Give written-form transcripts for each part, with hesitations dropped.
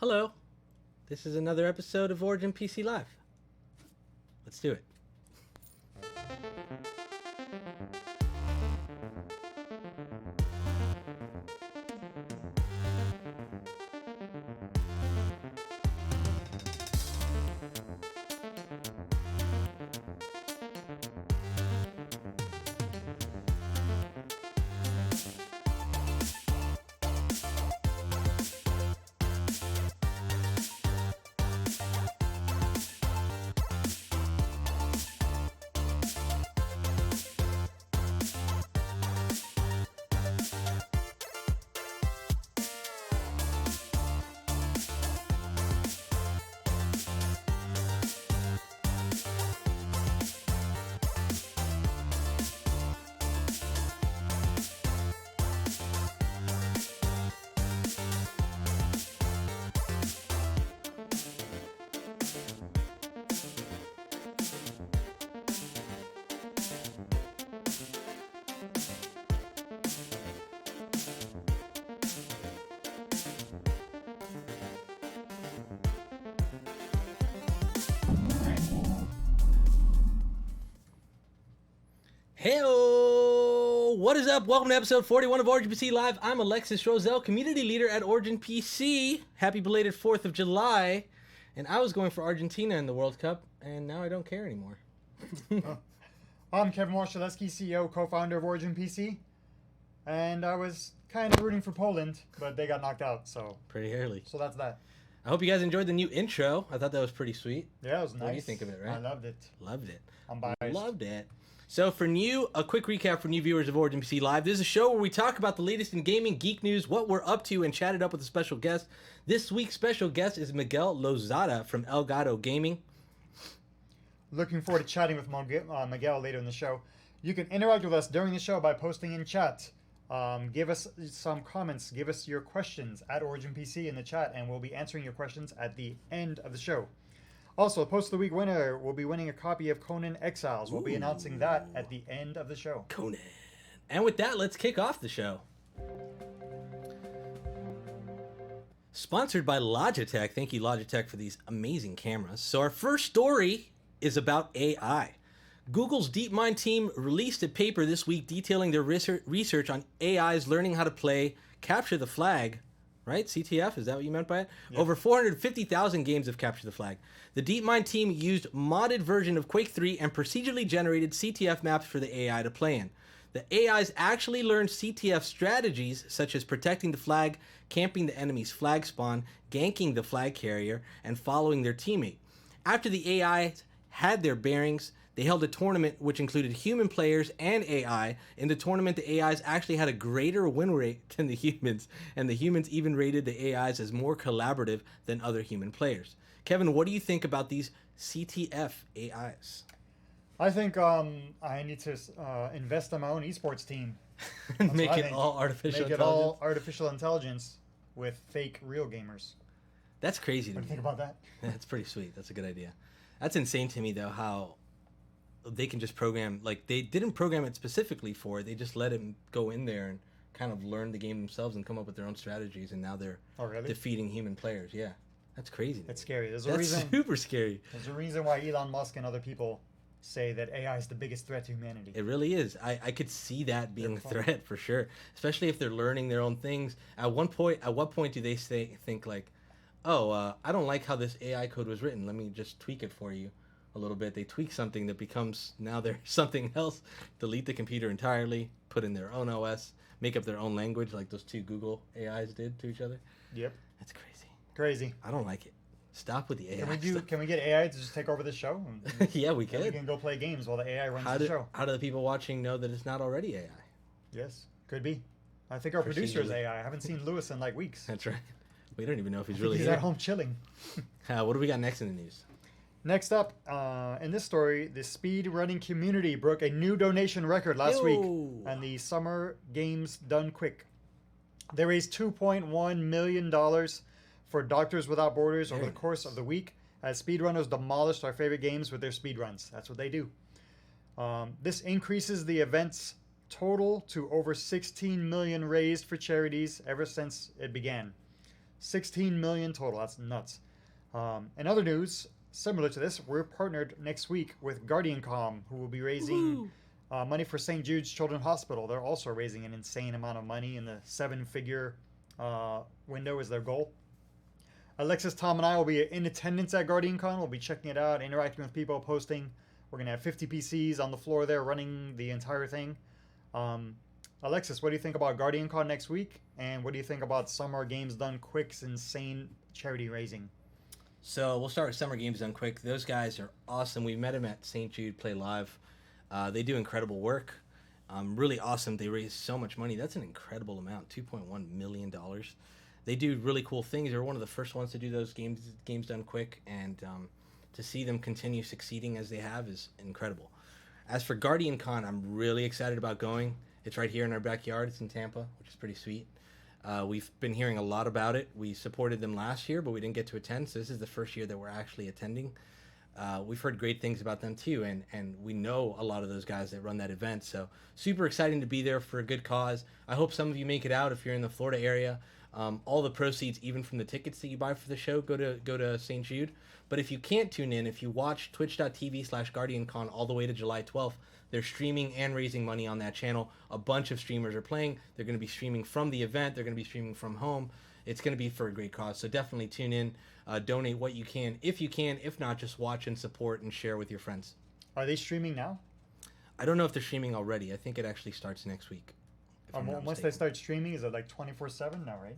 Hello. This is another episode of Origin PC Live. Let's do it. Heyo! What is up? Welcome to episode 41 of Origin PC Live. I'm Alexis Roselle, community leader at Origin PC. Happy belated 4th of July. And I was going for Argentina in the World Cup, and now I don't care anymore. I'm Kevin Waszalewski, CEO, co-founder of Origin PC. And I was kind of rooting for Poland, but they got knocked out, so... Pretty early. So that's that. I hope you guys enjoyed the new intro. I thought that was pretty sweet. Yeah, it was nice. What do you think of it, right? I loved it. Loved it. I'm biased. Loved it. So for a quick recap for new viewers of Origin PC Live. This is a show where we talk about the latest in gaming, geek news, what we're up to, and chat it up with a special guest. This week's special guest is Miguel Lozada from Elgato Gaming. Looking forward to chatting with Miguel later in the show. You can interact with us during the show by posting in chat. Give us some comments. Give us your questions at Origin PC in the chat, and we'll be answering your questions at the end of the show. Also, Post of the Week winner will be winning a copy of Conan Exiles. We'll be announcing that at the end of the show. Conan. And with that, let's kick off the show. Sponsored by Logitech. Thank you, Logitech, for these amazing cameras. So our first story is about AI. Google's DeepMind team released a paper this week detailing their research on AI's learning how to play Capture the Flag. Right? CTF? Is that what you meant by it? Yeah. Over 450,000 games have Captured the Flag. The DeepMind team used modded version of Quake 3 and procedurally generated CTF maps for the AI to play in. The AIs actually learned CTF strategies such as protecting the flag, camping the enemy's flag spawn, ganking the flag carrier, and following their teammate. After the AIs had their bearings, they held a tournament which included human players and AI. In the tournament, the AIs actually had a greater win rate than the humans, and the humans even rated the AIs as more collaborative than other human players. Kevin, what do you think about these CTF AIs? I think I need to invest in my own esports team. Make it all artificial intelligence? Make it all artificial intelligence with fake real gamers. That's crazy to me. What do you think about that? That's pretty sweet. That's a good idea. That's insane to me, though, how they can just program, like they didn't program it specifically for it. They just let him go in there and kind of learn the game themselves and come up with their own strategies. And now they're defeating human players. Yeah, that's crazy. That's scary. That's super scary. There's a reason why Elon Musk and other people say that AI is the biggest threat to humanity. It really is. I could see that being a threat for sure, especially if they're learning their own things. At what point do they think like, oh, I don't like how this AI code was written. Let me just tweak it for you a little bit. They tweak something that becomes now they're something else, delete the computer entirely, put in their own OS, make up their own language like those two Google AIs did to each other. Yep. That's crazy. Crazy. I don't like it. Stop with the AI. Can we get AI to just take over the show? Yeah, we can. We can go play games while the AI runs the show. How do the people watching know that it's not already AI? Yes, could be. I think our producer is AI. I haven't seen Lewis in like weeks. That's right. We don't even know if he's really here. He's at home chilling. What do we got next in the news? Next up, in this story, the speed running community broke a new donation record last week on the Summer Games Done Quick. They raised $2.1 million for Doctors Without Borders over the course of the week as speedrunners demolished our favorite games with their speedruns. That's what they do. This increases the event's total to over $16 million raised for charities ever since it began. 16 million total. That's nuts. In other news, similar to this, we're partnered next week with GuardianCom, who will be raising money for St. Jude's Children's Hospital. They're also raising an insane amount of money in the 7-figure window is their goal. Alexis, Tom, and I will be in attendance at GuardianCon. We'll be checking it out, interacting with people, posting. We're going to have 50 PCs on the floor there running the entire thing. Alexis, what do you think about GuardianCon next week? And what do you think about Summer Games Done Quick's insane charity raising? So we'll start with Summer Games Done Quick. Those guys are awesome. We met them at St. Jude Play Live. They do incredible work. Really awesome. They raise so much money. That's an incredible amount, $2.1 million. They do really cool things. They were one of the first ones to do those games done quick, and to see them continue succeeding as they have is incredible. As for GuardianCon, I'm really excited about going. It's right here in our backyard. It's in Tampa, which is pretty sweet. We've been hearing a lot about it. We supported them last year, but we didn't get to attend, so this is the first year that we're actually attending. We've heard great things about them too, and we know a lot of those guys that run that event, so super exciting to be there for a good cause. I hope some of you make it out if you're in the Florida area. All the proceeds, even from the tickets that you buy for the show, go to St. Jude. But if you can't tune in, if you watch twitch.tv/GuardianCon all the way to July 12th, they're streaming and raising money on that channel. A bunch of streamers are playing. They're going to be streaming from the event. They're going to be streaming from home. It's going to be for a great cause. So definitely tune in, donate what you can. If you can, if not, just watch and support and share with your friends. Are they streaming now? I don't know if they're streaming already. I think it actually starts next week. Once they start streaming, is it like 24/7 now, right?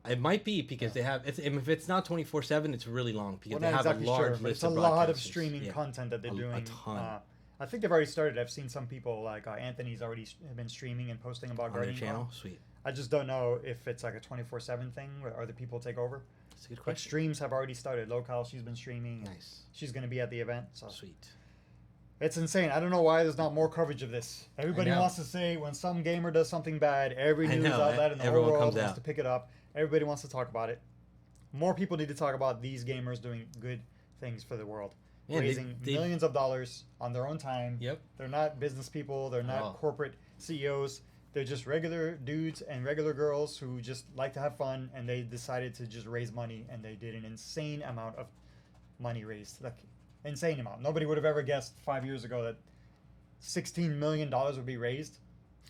It might be because they have. If it's not 24/7, it's really long because they not have exactly a large sure, but list it's a of lot of broadcasters. streaming content that they're doing. A ton. I think they've already started. I've seen some people like Anthony's already been streaming and posting about On their GuardianCon. channel. Sweet. I just don't know if it's like a 24/7 thing or other people take over. That's a good But question. streams have already started. Local, she's been streaming. Nice. She's going to be at the event. So Sweet. it's insane. I don't know why there's not more coverage of this. Everybody wants to say when some gamer does something bad, every news outlet in the whole world wants to pick it up. Everybody wants to talk about it. More people need to talk about these gamers doing good things for the world. Yeah, raising millions of dollars on their own time. Yep. They're not business people. They're not corporate CEOs. They're just regular dudes and regular girls who just like to have fun, and they decided to just raise money, and they did an insane amount of money raised. Like, insane amount. Nobody would have ever guessed 5 years ago that $16 million would be raised.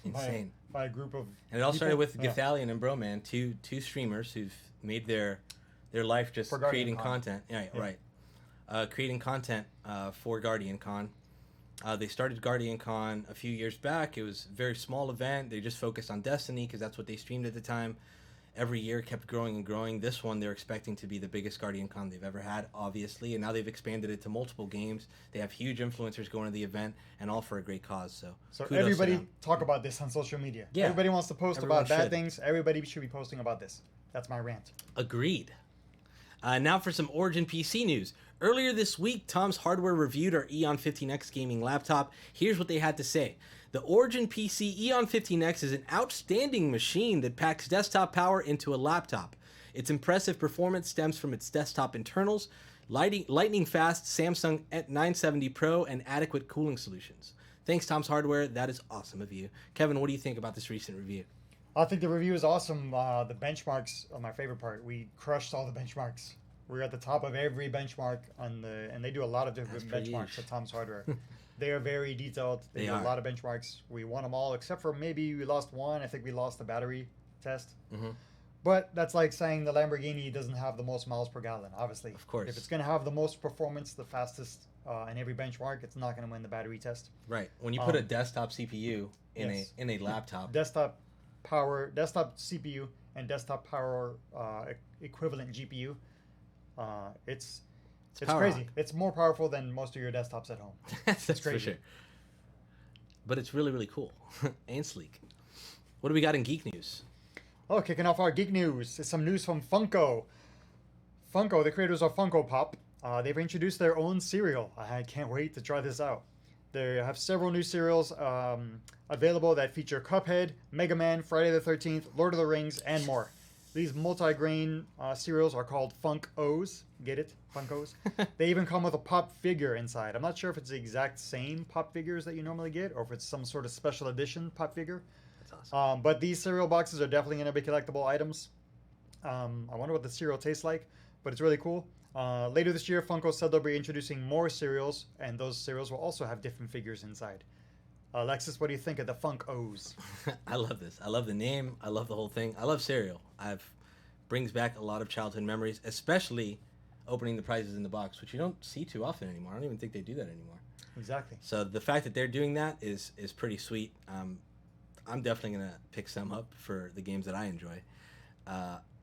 Insane. By a group of And it all started people. with Gathalion and Broman, two streamers who've made their life just For creating GuardianCon. content. Yeah, right. Creating content for GuardianCon. They started GuardianCon a few years back. It was a very small event. They just focused on Destiny because that's what they streamed at the time. Every year kept growing and growing. This one they're expecting to be the biggest GuardianCon they've ever had, obviously, and now they've expanded it to multiple games. They have huge influencers going to the event, and all for a great cause. So kudos to everybody them. talk about this on social media. Yeah. Everybody wants to post Everyone about bad should. things. Everybody should be posting about this. That's my rant. Agreed. Now for some Origin PC news. Earlier this week, Tom's Hardware reviewed our Eon 15X gaming laptop. Here's what they had to say. The Origin PC Eon 15X is an outstanding machine that packs desktop power into a laptop. Its impressive performance stems from its desktop internals, lightning fast Samsung 970 Pro, and adequate cooling solutions. Thanks, Tom's Hardware. That is awesome of you. Kevin, what do you think about this recent review? I think the review is awesome. The benchmarks are my favorite part. We crushed all the benchmarks. We're at the top of every benchmark and they do a lot of different benchmarks at Tom's Hardware. They are very detailed. They do a lot of benchmarks. We won them all, except for maybe we lost one. I think we lost the battery test. Mm-hmm. But that's like saying the Lamborghini doesn't have the most miles per gallon, obviously. Of course. If it's going to have the most performance, the fastest in every benchmark, it's not going to win the battery test. Right. When you put a desktop CPU in a laptop. Desktop CPU and desktop power equivalent GPU. It's crazy. Hog. It's more powerful than most of your desktops at home. That's crazy. for sure. But it's really, really cool and sleek. What do we got in geek news? Oh, kicking off our geek news is some news from Funko. Funko, the creators of Funko Pop, they've introduced their own cereal. I can't wait to try this out. They have several new cereals available that feature Cuphead, Mega Man, Friday the 13th, Lord of the Rings, and more. These multi-grain cereals are called Funk-O's. Get it? Funk-O's. They even come with a pop figure inside. I'm not sure if it's the exact same pop figures that you normally get or if it's some sort of special edition pop figure. That's awesome. But these cereal boxes are definitely going to be collectible items. I wonder what the cereal tastes like, but it's really cool. Later this year, Funko said they'll be introducing more cereals, and those cereals will also have different figures inside. Alexis, what do you think of the Funkos? I love this. I love the name. I love the whole thing. I love cereal. Brings back a lot of childhood memories, especially opening the prizes in the box, which you don't see too often anymore. I don't even think they do that anymore. Exactly. So the fact that they're doing that is pretty sweet. I'm definitely gonna pick some up for the games that I enjoy.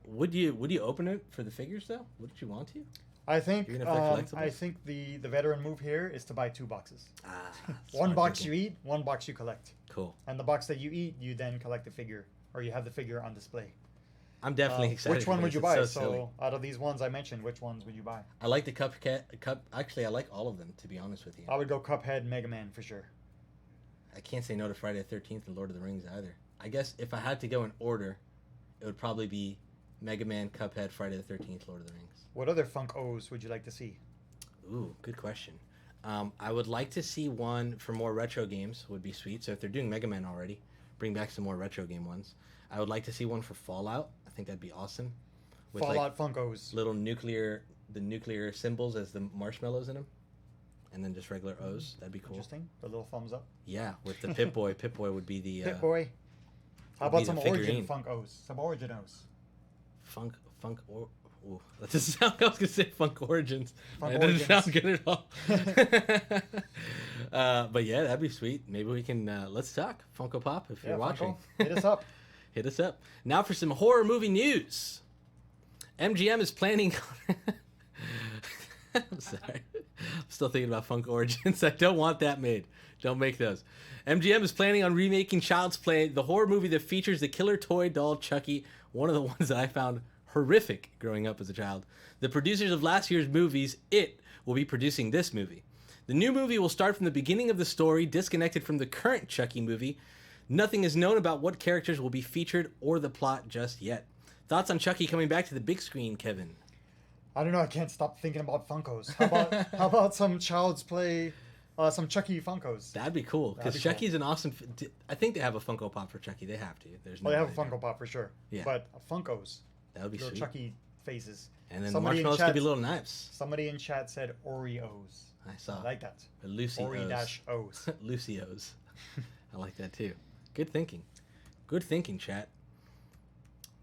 Would you open it for the figures though? Wouldn't you want to? I think Even if they're collectibles? I think the veteran move here is to buy 2 boxes. One Smart box thinking. you eat, one box you collect. Cool. And the box that you eat, you then collect the figure, or you have the figure on display. I'm definitely excited. Which one for would this. you It's buy? So So silly. out of these ones I mentioned, which ones would you buy? I like the cup. Actually, I like all of them. To be honest with you, I would go Cuphead, Mega Man for sure. I can't say no to Friday the 13th and Lord of the Rings either. I guess if I had to go in order, it would probably be Mega Man, Cuphead, Friday the 13th, Lord of the Rings. What other Funkos would you like to see? Ooh, good question. I would like to see one for more retro games. Would be sweet. So if they're doing Mega Man already, bring back some more retro game ones. I would like to see one for Fallout. I think that'd be awesome. With Fallout Funkos. little nuclear symbols as the marshmallows in them, and then just regular O's. That'd be cool. Interesting. The little thumbs up. Yeah, with the Pip-Boy. Pip-Boy would be the Pit Boy. How would be about some the Origin figurine. Funkos? Some Originos. Funk. Ooh, that doesn't sound. I was gonna say Funk Origins. Funk That doesn't Origins. sound good at all. But yeah, that'd be sweet. Maybe we can let's talk Funko Pop if you're watching. Funko, hit us up. Hit us up. Now for some horror movie news. MGM is planning. I'm sorry. I'm still thinking about Funk Origins. I don't want that made. Don't make those. MGM is planning on remaking Child's Play, the horror movie that features the killer toy doll Chucky, one of the ones that I found horrific growing up as a child. The producers of last year's movies, It, will be producing this movie. The new movie will start from the beginning of the story, disconnected from the current Chucky movie. Nothing is known about what characters will be featured or the plot just yet. Thoughts on Chucky coming back to the big screen, Kevin? I don't know. I can't stop thinking about Funkos. How about some Child's Play, some Chucky Funkos? That'd be cool, because That'd be Chucky's an awesome... I think they have a Funko Pop for Chucky. They have to. There's no Well, they have a way. Funko Pop for sure. Yeah. But Funkos, That would be little sweet. Chucky faces. And then Somebody the in marshmallows chat- could be little knives. Somebody in chat said Oreos. I saw. I like that. Lucy Ori-O's. Lucy O's. I like that too. Good thinking. Good thinking, chat.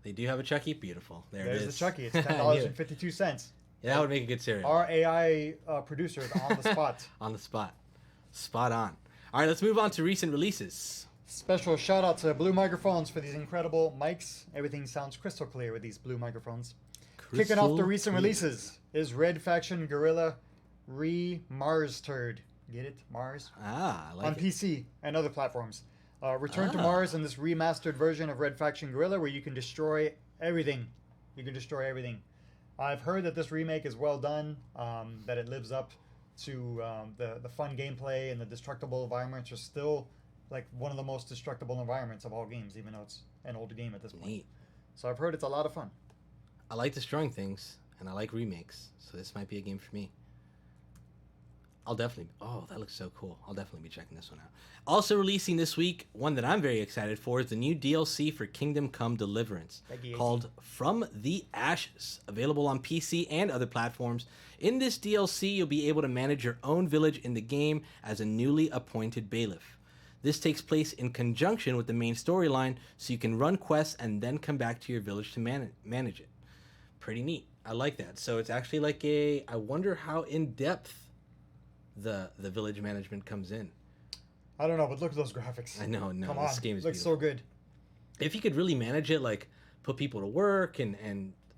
They do have a Chucky. Beautiful. There There's it the is. Chucky. It's I knew it. $10.52. Yeah, that would make a good cereal. Our AI producer is on the spot. On the spot. Spot on. All right, let's move on to recent releases. Special shout out to Blue Microphones for these incredible mics. Everything sounds crystal clear with these Blue Microphones. Kicking off the Crystal recent clear. releases is Red Faction Gorilla Mars Turd. Get it? Mars? Ah, I like On it. PC and other platforms. Return to Ah. Mars in this remastered version of Red Faction Gorilla where you can destroy everything. You can destroy everything. I've heard that this remake is well done, that it lives up to the fun gameplay, and the destructible environments are still like one of the most destructible environments of all games, even though it's an older game at this point. Neat. So I've heard it's a lot of fun. I like destroying things, and I like remakes, so this might be a game for me. I'll definitely... Oh, that looks so cool. I'll definitely be checking this one out. Also releasing this week, one that I'm very excited for, is the new DLC for Kingdom Come Deliverance, Leggy. called From the Ashes, available on PC and other platforms. In this DLC, you'll be able to manage your own village in the game as a newly appointed bailiff. This takes place in conjunction with the main storyline, so you can run quests and then come back to your village to manage it. Pretty neat. I like that. So it's actually like a... I wonder how in-depth the village management comes in. I don't know, but look at those graphics. I know, no, Come this on, game is looks beautiful. so good. If you could really manage it, like put people to work and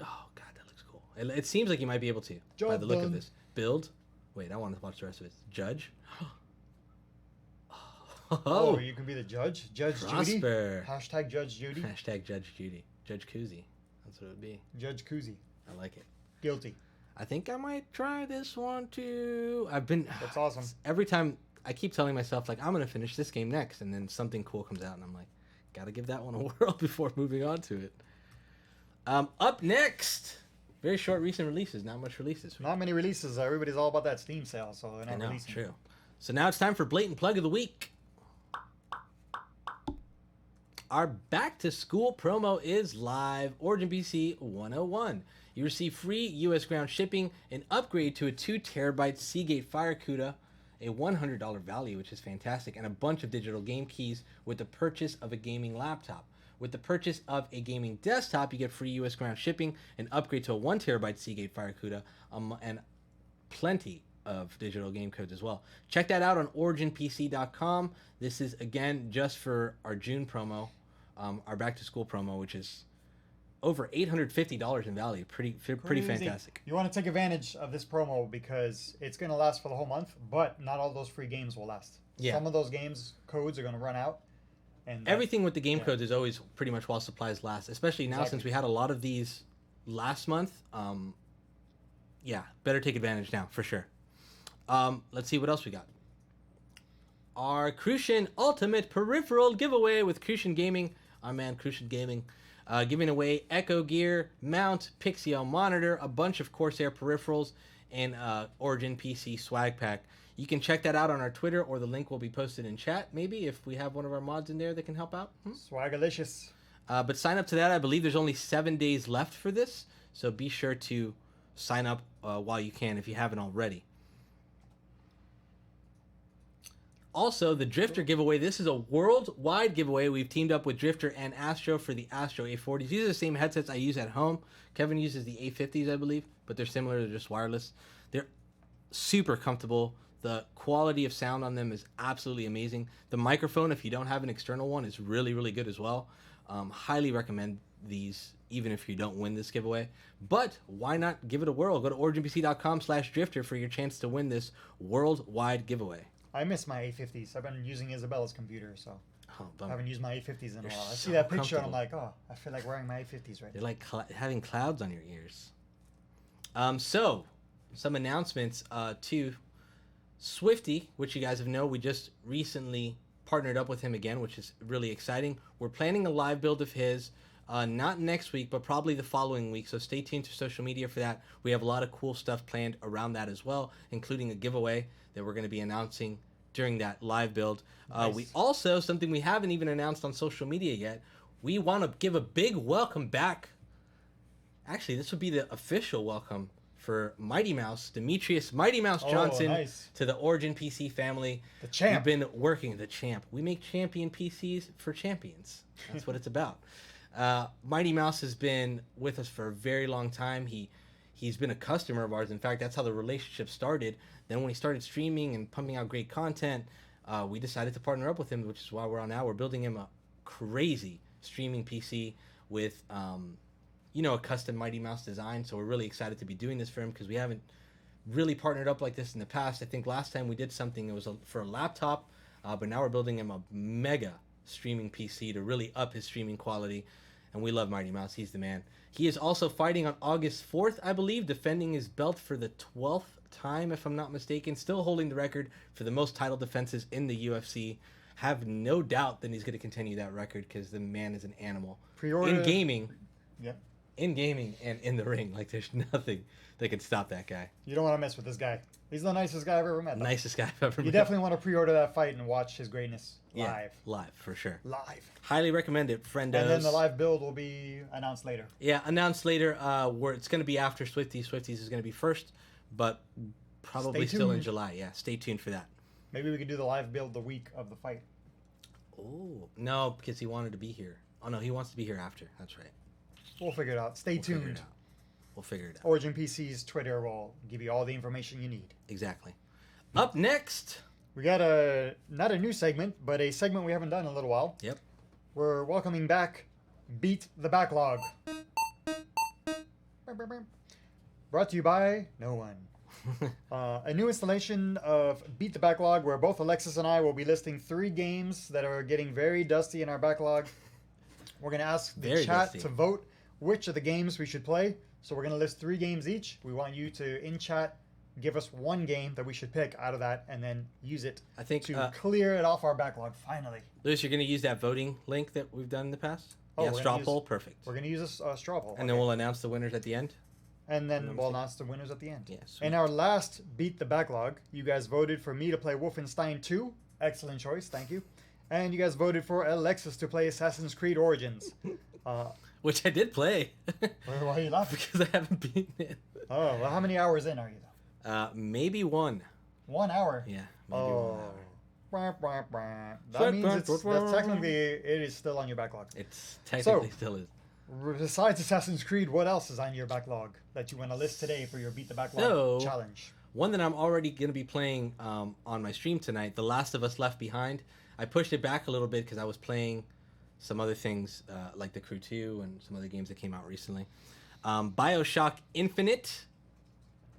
oh god, that looks cool. It seems like you might be able to by Job the look of done. this. Build. Wait, I want to watch the rest of it. Judge. Oh, you can be the judge, Judge Judy. Prosper. Hashtag Judge Judy. Hashtag Judge Judy. Judge Koozie. That's what it would be. Judge Koozie. I like it. Guilty. I think I might try this one too. I've been... That's awesome. Every time I keep telling myself, like, I'm going to finish this game next, and then something cool comes out, and I'm like, got to give that one a whirl before moving on to it. Up next, very short recent releases, not much releases. Not many releases. Everybody's all about that Steam sale, so they're I not know, releasing. true. So now it's time for Blatant Plug of the Week. our back to school promo is live. Origin PC 101. You receive free US ground shipping, an upgrade to a 2 terabyte Seagate FireCuda, a $100 value, which is fantastic, and a bunch of digital game keys with the purchase of a gaming laptop. With the purchase of a gaming desktop, you get free US ground shipping, an upgrade to a 1 terabyte Seagate FireCuda, and plenty of digital game codes as well. Check that out on originpc.com. This is, again, just for our June promo, our back to school promo, which is over $850 in value. Pretty fantastic. You want to take advantage of this promo because it's going to last for the whole month, but not all those free games will last. Yeah. Some of those games codes are going to run out. And everything with the game codes is always pretty much while supplies last, especially now since we had a lot of these last month. Better take advantage now for sure. Let's see what else we got. Our Crucian Ultimate Peripheral giveaway with Crucian Gaming. Our man Crucian Gaming. Giving away Echo Gear, mount, Pixel monitor, a bunch of Corsair peripherals, and Origin PC swag pack. You can check that out on our Twitter, or the link will be posted in chat, maybe, if we have one of our mods in there that can help out. Swagalicious. But sign up to that. I believe there's only 7 days left for this, so be sure to sign up while you can if you haven't already. Also, the Drifter giveaway. This is a worldwide giveaway. We've teamed up with Drifter and Astro for the Astro A40s. These are the same headsets I use at home. Kevin uses the A50s, I believe, but they're similar. They're just wireless. They're super comfortable. The quality of sound on them is absolutely amazing. The microphone, if you don't have an external one, is really, really good as well. Highly recommend these, even if you don't win this giveaway. But why not give it a whirl? Go to originpc.com/drifter for your chance to win this worldwide giveaway. I miss my A50s. I've been using Isabella's computer, so I haven't used my A50s in a while. I see that picture and I'm like, oh, I feel like wearing my A50s right now. They're like having clouds on your ears. So, some announcements to Swifty, which you guys have known. We just recently partnered up with him again, which is really exciting. We're planning a live build of his, not next week, but probably the following week. So stay tuned to social media for that. We have a lot of cool stuff planned around that as well, including a giveaway that we're going to be announcing during that live build. Nice. We also, something we haven't even announced on social media yet, we want to give a big welcome back. Actually, this would be the official welcome for Mighty Mouse, Demetrius Mighty Mouse Johnson, to the Origin PC family. The champ. We've been working, the champ. We make champion PCs for champions. That's what it's about. Mighty Mouse has been with us for a very long time. He's been a customer of ours. In fact, that's how the relationship started. Then when he started streaming and pumping out great content, we decided to partner up with him, which is why we're on now. We're building him a crazy streaming PC with, a custom Mighty Mouse design. So we're really excited to be doing this for him because we haven't really partnered up like this in the past. I think last time we did something, it was for a laptop, but now we're building him a mega streaming PC to really up his streaming quality. And we love Mighty Mouse. He's the man. He is also fighting on August 4th, I believe, defending his belt for the 12th time, if I'm not mistaken. Still holding the record for the most title defenses in the UFC. Have no doubt that he's going to continue that record because the man is an animal. Pre-order. In gaming. Yep. In gaming and in the ring. Like, there's nothing that can stop that guy. You don't want to mess with this guy. He's the nicest guy I've ever met. Nicest guy I've ever met. You definitely want to pre-order that fight and watch his greatness live. Yeah, live, for sure. Live. Highly recommend it, friendos. And then the live build will be announced later. Yeah, announced later. Where it's going to be after Swifties. Swifties is going to be first, but probably still in July. Yeah, stay tuned for that. Maybe we could do the live build the week of the fight. Oh, no, because he wanted to be here. Oh, no, he wants to be here after. That's right. We'll figure it out. Stay tuned. We'll figure it out. Origin PC's Twitter will give you all the information you need. Exactly. Up next, we got not a new segment, but a segment we haven't done in a little while. Yep. We're welcoming back Beat the Backlog. Brought to you by no one. A new installation of Beat the Backlog where both Alexis and I will be listing 3 games that are getting very dusty in our backlog. We're going to ask the chat to vote which of the games we should play. So we're going to list 3 games each. We want you to, in chat, give us 1 game that we should pick out of that and then use it to clear it off our backlog, finally. Lewis, you're going to use that voting link that we've done in the past? Oh, yeah, straw poll, perfect. We're going to use a straw poll. And then we'll announce the winners at the end? And then we'll announce the winners at the end. Yeah, in our last Beat the Backlog, you guys voted for me to play Wolfenstein 2. Excellent choice, thank you. And you guys voted for Alexis to play Assassin's Creed Origins. Which I did play. Why are you laughing? Because I haven't beaten it. Oh, well, how many hours in are you, though? Maybe one. 1 hour? Yeah, maybe 1 hour. That means that's technically it is still on your backlog. It's technically still is. Besides Assassin's Creed, what else is on your backlog that you want to list today for your Beat the Backlog challenge? One that I'm already going to be playing on my stream tonight, The Last of Us Left Behind. I pushed it back a little bit because I was playing some other things like The Crew 2 and some other games that came out recently. BioShock Infinite,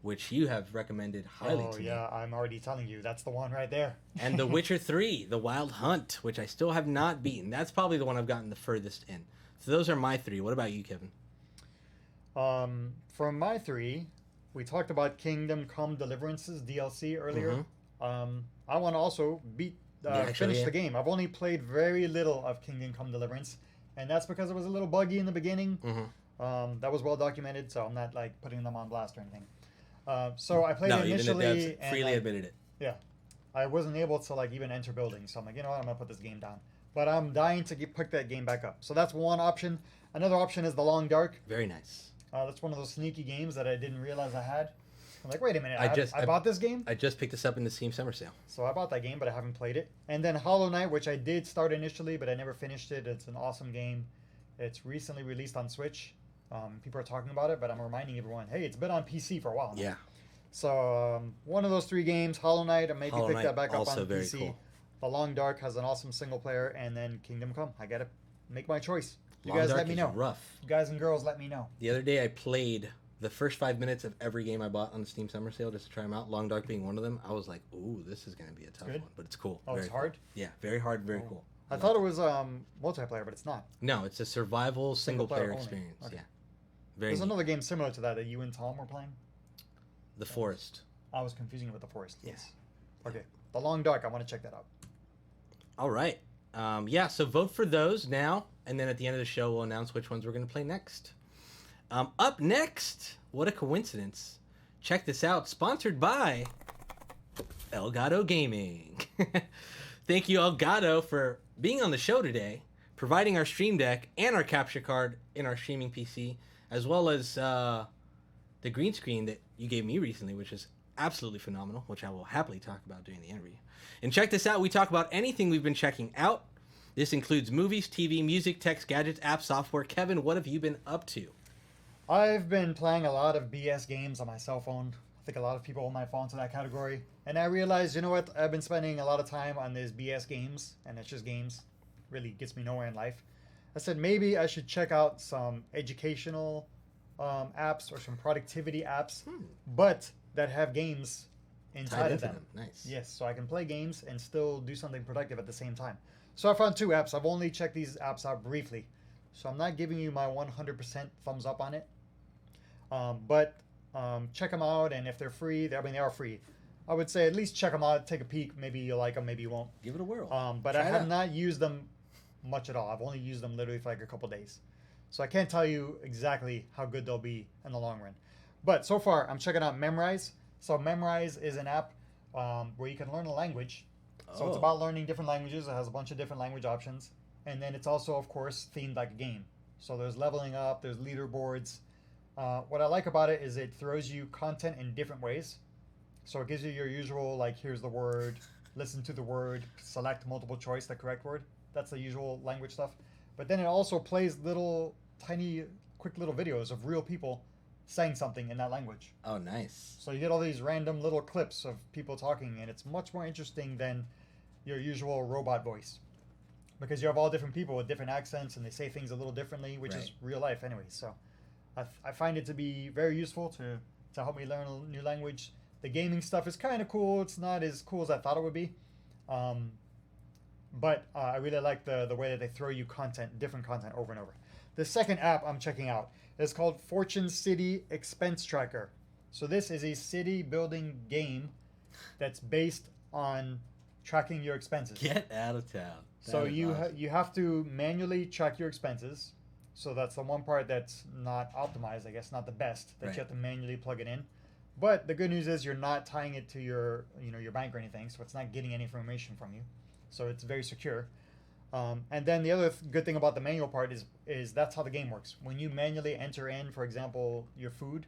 which you have recommended highly to me. Oh, yeah, I'm already telling you. That's the one right there. And The Witcher 3, The Wild Hunt, which I still have not beaten. That's probably the one I've gotten the furthest in. So those are my 3. What about you, Kevin? From my 3, we talked about Kingdom Come Deliverance's DLC earlier. Mm-hmm. I want to also finish the game. I've only played very little of Kingdom Come Deliverance, and that's because it was a little buggy in the beginning. Mm-hmm. That was well documented, so I'm not like putting them on blast or anything. So I played it initially. Even the devs freely admitted it. Yeah. I wasn't able to like even enter buildings, so I'm like, you know what, I'm going to put this game down. But I'm dying to pick that game back up. So that's one option. Another option is The Long Dark. Very nice. That's one of those sneaky games that I didn't realize I had. I'm like, wait a minute, I bought this game? I just picked this up in the Steam Summer Sale. So I bought that game, but I haven't played it. And then Hollow Knight, which I did start initially, but I never finished it. It's an awesome game. It's recently released on Switch. People are talking about it, but I'm reminding everyone, hey, it's been on PC for a while now. Yeah. So one of those 3 games, Hollow Knight, and maybe pick that back up on very PC. Cool. The Long Dark has an awesome single player, and then Kingdom Come. I gotta make my choice. You Long guys Dark let me know. Rough. You guys and girls, let me know. The other day I played the first 5 minutes of every game I bought on the Steam Summer Sale just to try them out. Long Dark being one of them. I was like, ooh, this is going to be a tough one, but it's cool. Oh, it's hard? Cool. Yeah, very hard, very cool. I thought it was multiplayer, but it's not. No, it's a survival single player experience. Okay. Yeah. There's another game similar to that you and Tom were playing. The Forest. I was confusing it with The Forest. Yes. Okay. The Long Dark. I want to check that out. All right. Yeah, so vote for those now, and then at the end of the show, we'll announce which ones we're going to play next. Up next, what a coincidence. Check this out. Sponsored by Elgato Gaming. Thank you, Elgato, for being on the show today, providing our stream deck and our capture card in our streaming PC, as well as the green screen that you gave me recently, which is absolutely phenomenal, which I will happily talk about during the interview. And check this out. We talk about anything we've been checking out. This includes movies, TV, music, text, gadgets, apps, software. Kevin, what have you been up to? I've been playing a lot of BS games on my cell phone. I think a lot of people might fall into that category. And I realized, you know what? I've been spending a lot of time on these BS games, and it's just games. Really gets me nowhere in life. I said maybe I should check out some educational apps or some productivity apps, but that have games inside of them. Nice. Yes, so I can play games and still do something productive at the same time. So I found 2 apps. I've only checked these apps out briefly, so I'm not giving you my 100% thumbs up on it. But check them out, and if they're free, they are free. I would say at least check them out, take a peek. Maybe you'll like them, maybe you won't. Give it a whirl. But I have not used them much at all. I've only used them literally for like a couple days. So I can't tell you exactly how good they'll be in the long run. But so far, I'm checking out Memrise. So Memrise is an app where you can learn a language. So it's about learning different languages. It has a bunch of different language options. And then it's also, of course, themed like a game. So there's leveling up, there's leaderboards. What I like about it is it throws you content in different ways. So it gives you your usual, like, here's the word, listen to the word, select multiple choice, the correct word. That's the usual language stuff. But then it also plays little, tiny, quick little videos of real people saying something in that language. Oh, nice. So you get all these random little clips of people talking, and it's much more interesting than your usual robot voice. Because you have all different people with different accents, and they say things a little differently, which is real life anyway. So I find it to be very useful to help me learn a new language. The gaming stuff is kind of cool. It's not as cool as I thought it would be. But I really like the way that they throw you different content over and over. The second app I'm checking out is called Fortune City Expense Tracker. So this is a city building game that's based on tracking your expenses. Get out of town. So you have to manually track your expenses. So that's the one part that's not optimized, I guess, not the best, that you have to manually plug it in. But the good news is you're not tying it to your bank or anything, so it's not getting any information from you. So it's very secure. And then the other good thing about the manual part is that's how the game works. When you manually enter in, for example, your food,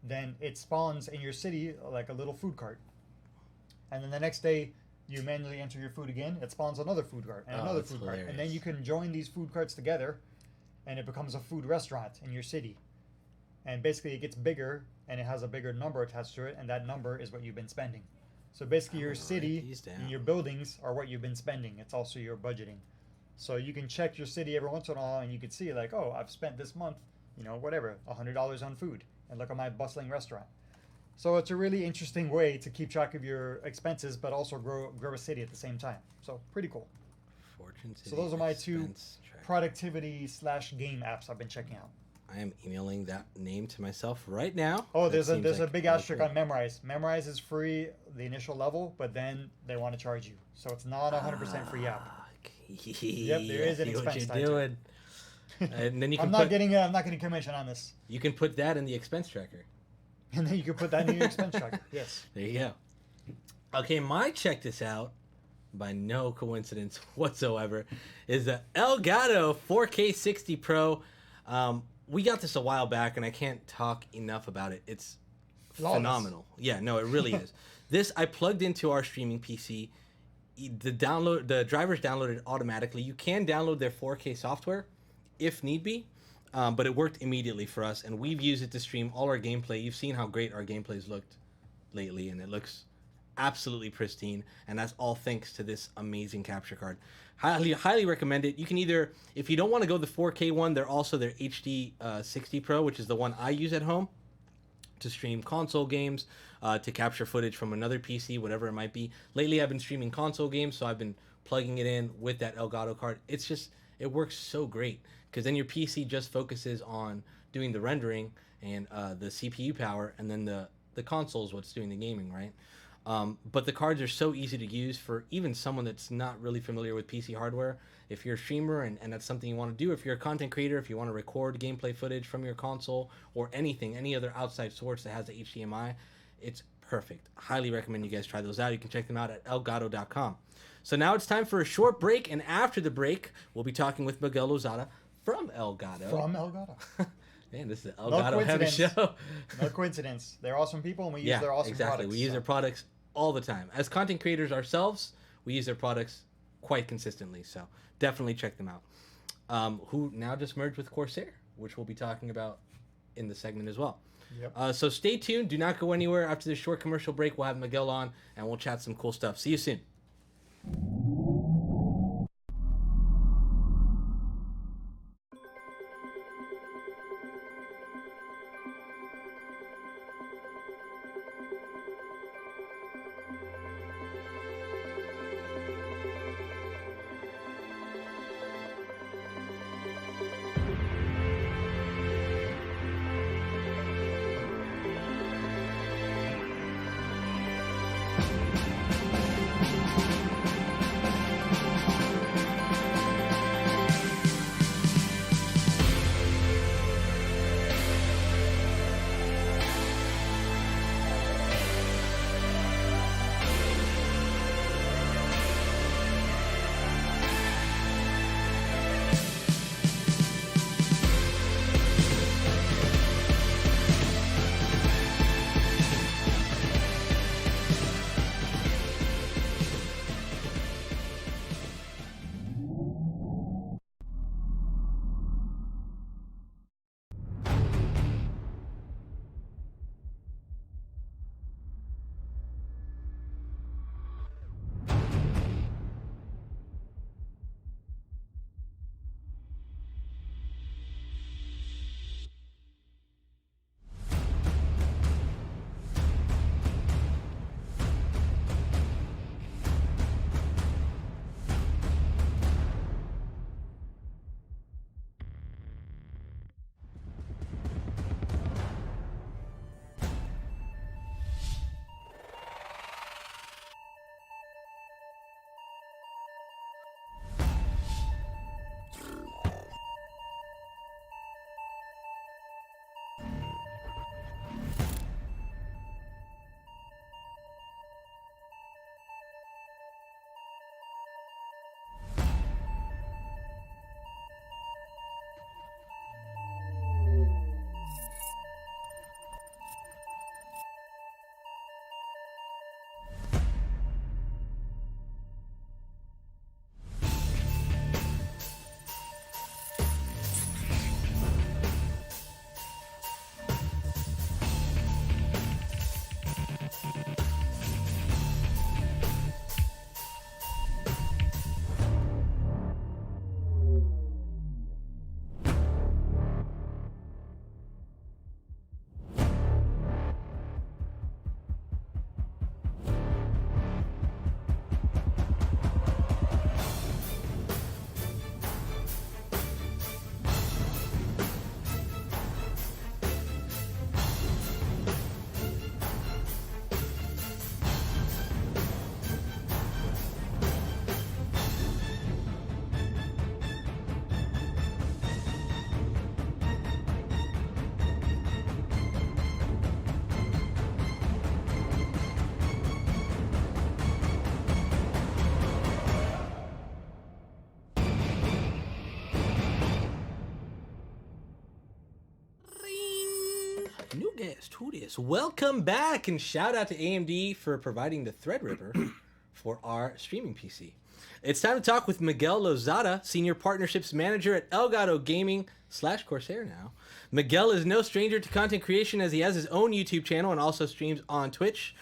then it spawns in your city like a little food cart. And then the next day, you manually enter your food again, it spawns another food cart and another food cart. And then you can join these food carts together, and it becomes a food restaurant in your city. And basically it gets bigger, and it has a bigger number attached to it, and that number is what you've been spending. So basically your city and your buildings are what you've been spending. It's also your budgeting. So you can check your city every once in a while, and you can see like, oh, I've spent this month, whatever, $100 on food, and look at my bustling restaurant. So it's a really interesting way to keep track of your expenses, but also grow a city at the same time. So pretty cool. Fortune City. So those are my two productivity/game apps I've been checking out. I am emailing that name to myself right now. Oh, there's a big asterisk on Memrise. Memrise is free, the initial level, but then they want to charge you. So it's not 100% free app. Yep, there is an expense tied to it. And then you can I'm not getting commission on this. You can put that in the expense tracker. And then you can put that in your expense tracker. Yes. There you go. Okay, my check this out, by no coincidence whatsoever, is the Elgato 4K 60 Pro. We got this a while back, and I can't talk enough about it. It's phenomenal. Yeah, no, it really is. This I plugged into our streaming PC. The drivers downloaded automatically. You can download their 4K software if need be, but it worked immediately for us, and we've used it to stream all our gameplay. You've seen how great our gameplay's looked lately, and it looks absolutely pristine, and that's all thanks to this amazing capture card. Highly recommend it. You can either, if you don't want to go the 4K one, they're also their HD 60 Pro, which is the one I use at home to stream console games, to capture footage from another PC, whatever it might be. Lately, I've been streaming console games, so I've been plugging it in with that Elgato card. It works so great, because then your PC just focuses on doing the rendering and the CPU power, and then the console is what's doing the gaming, right? But the cards are so easy to use for even someone that's not really familiar with PC hardware. If you're a streamer and that's something you want to do, if you're a content creator, if you want to record gameplay footage from your console or any other outside source that has the HDMI, it's perfect. Highly recommend you guys try those out. You can check them out at elgato.com. So now it's time for a short break, and after the break, we'll be talking with Miguel Lozada from Elgato. From Elgato. Man, this is an Elgato heavy show. No coincidence. They're awesome people, and we use their awesome products. We use their products all the time. As content creators ourselves, we use their products quite consistently, so definitely check them out. Who now just merged with Corsair, which we'll be talking about in the segment as well. Yep. So stay tuned. Do not go anywhere. After this short commercial break, we'll have Miguel on, and we'll chat some cool stuff. See you soon. New guest, who dis? Welcome back, and shout out to AMD for providing the Threadripper for our streaming PC. It's time to talk with Miguel Lozada, Senior Partnerships Manager at Elgato Gaming / Corsair now. Miguel is no stranger to content creation as he has his own YouTube channel and also streams on Twitch.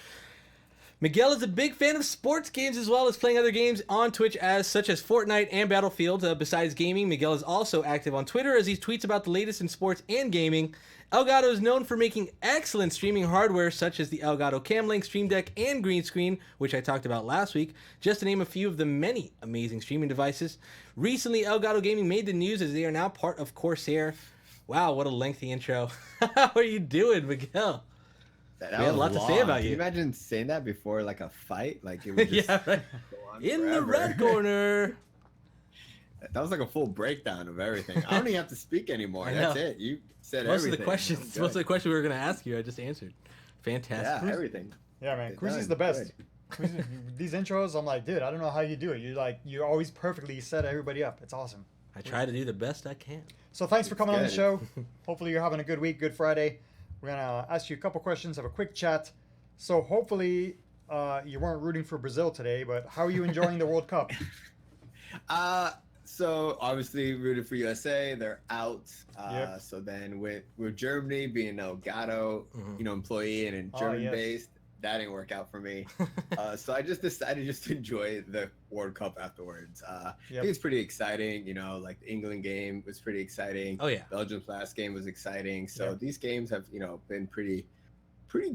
Miguel is a big fan of sports games as well as playing other games on Twitch such as Fortnite and Battlefield. Besides gaming, Miguel is also active on Twitter as he tweets about the latest in sports and gaming. Elgato is known for making excellent streaming hardware such as the Elgato Cam Link, Stream Deck, and Green Screen, which I talked about last week, just to name a few of the many amazing streaming devices. Recently, Elgato Gaming made the news as they are now part of Corsair. Wow, what a lengthy intro. How are you doing, Miguel? We have a lot to say about Can you. you imagine saying that before like a fight? Like it would just Yeah, right. go on In the forever. red corner. That was like a full breakdown of everything. I don't even have to speak anymore. I That's know. it. You said Most of everything. the questions we were going to ask you, I just answered. Fantastic. Yeah, everything. Yeah, man. Good Cruisy's time. the best. These intros, I'm like, dude, I don't know how you do it. You always perfectly set everybody up. It's awesome. I try to do the best I can. So thanks for coming on the good. show. Hopefully you're having a good week, good Friday. We're gonna ask you a couple questions, have a quick chat. So hopefully you weren't rooting for Brazil today, but how are you enjoying the World Cup? So obviously rooted for USA. They're out. Yep. So then with Germany being Elgato, employee and Oh, German yes. based, that didn't work out for me. So I just decided just to enjoy the World Cup afterwards. I Yep. think it's pretty exciting. Like the England game was pretty exciting. Oh, yeah. Belgium's last game was exciting. So Yep. these games have been pretty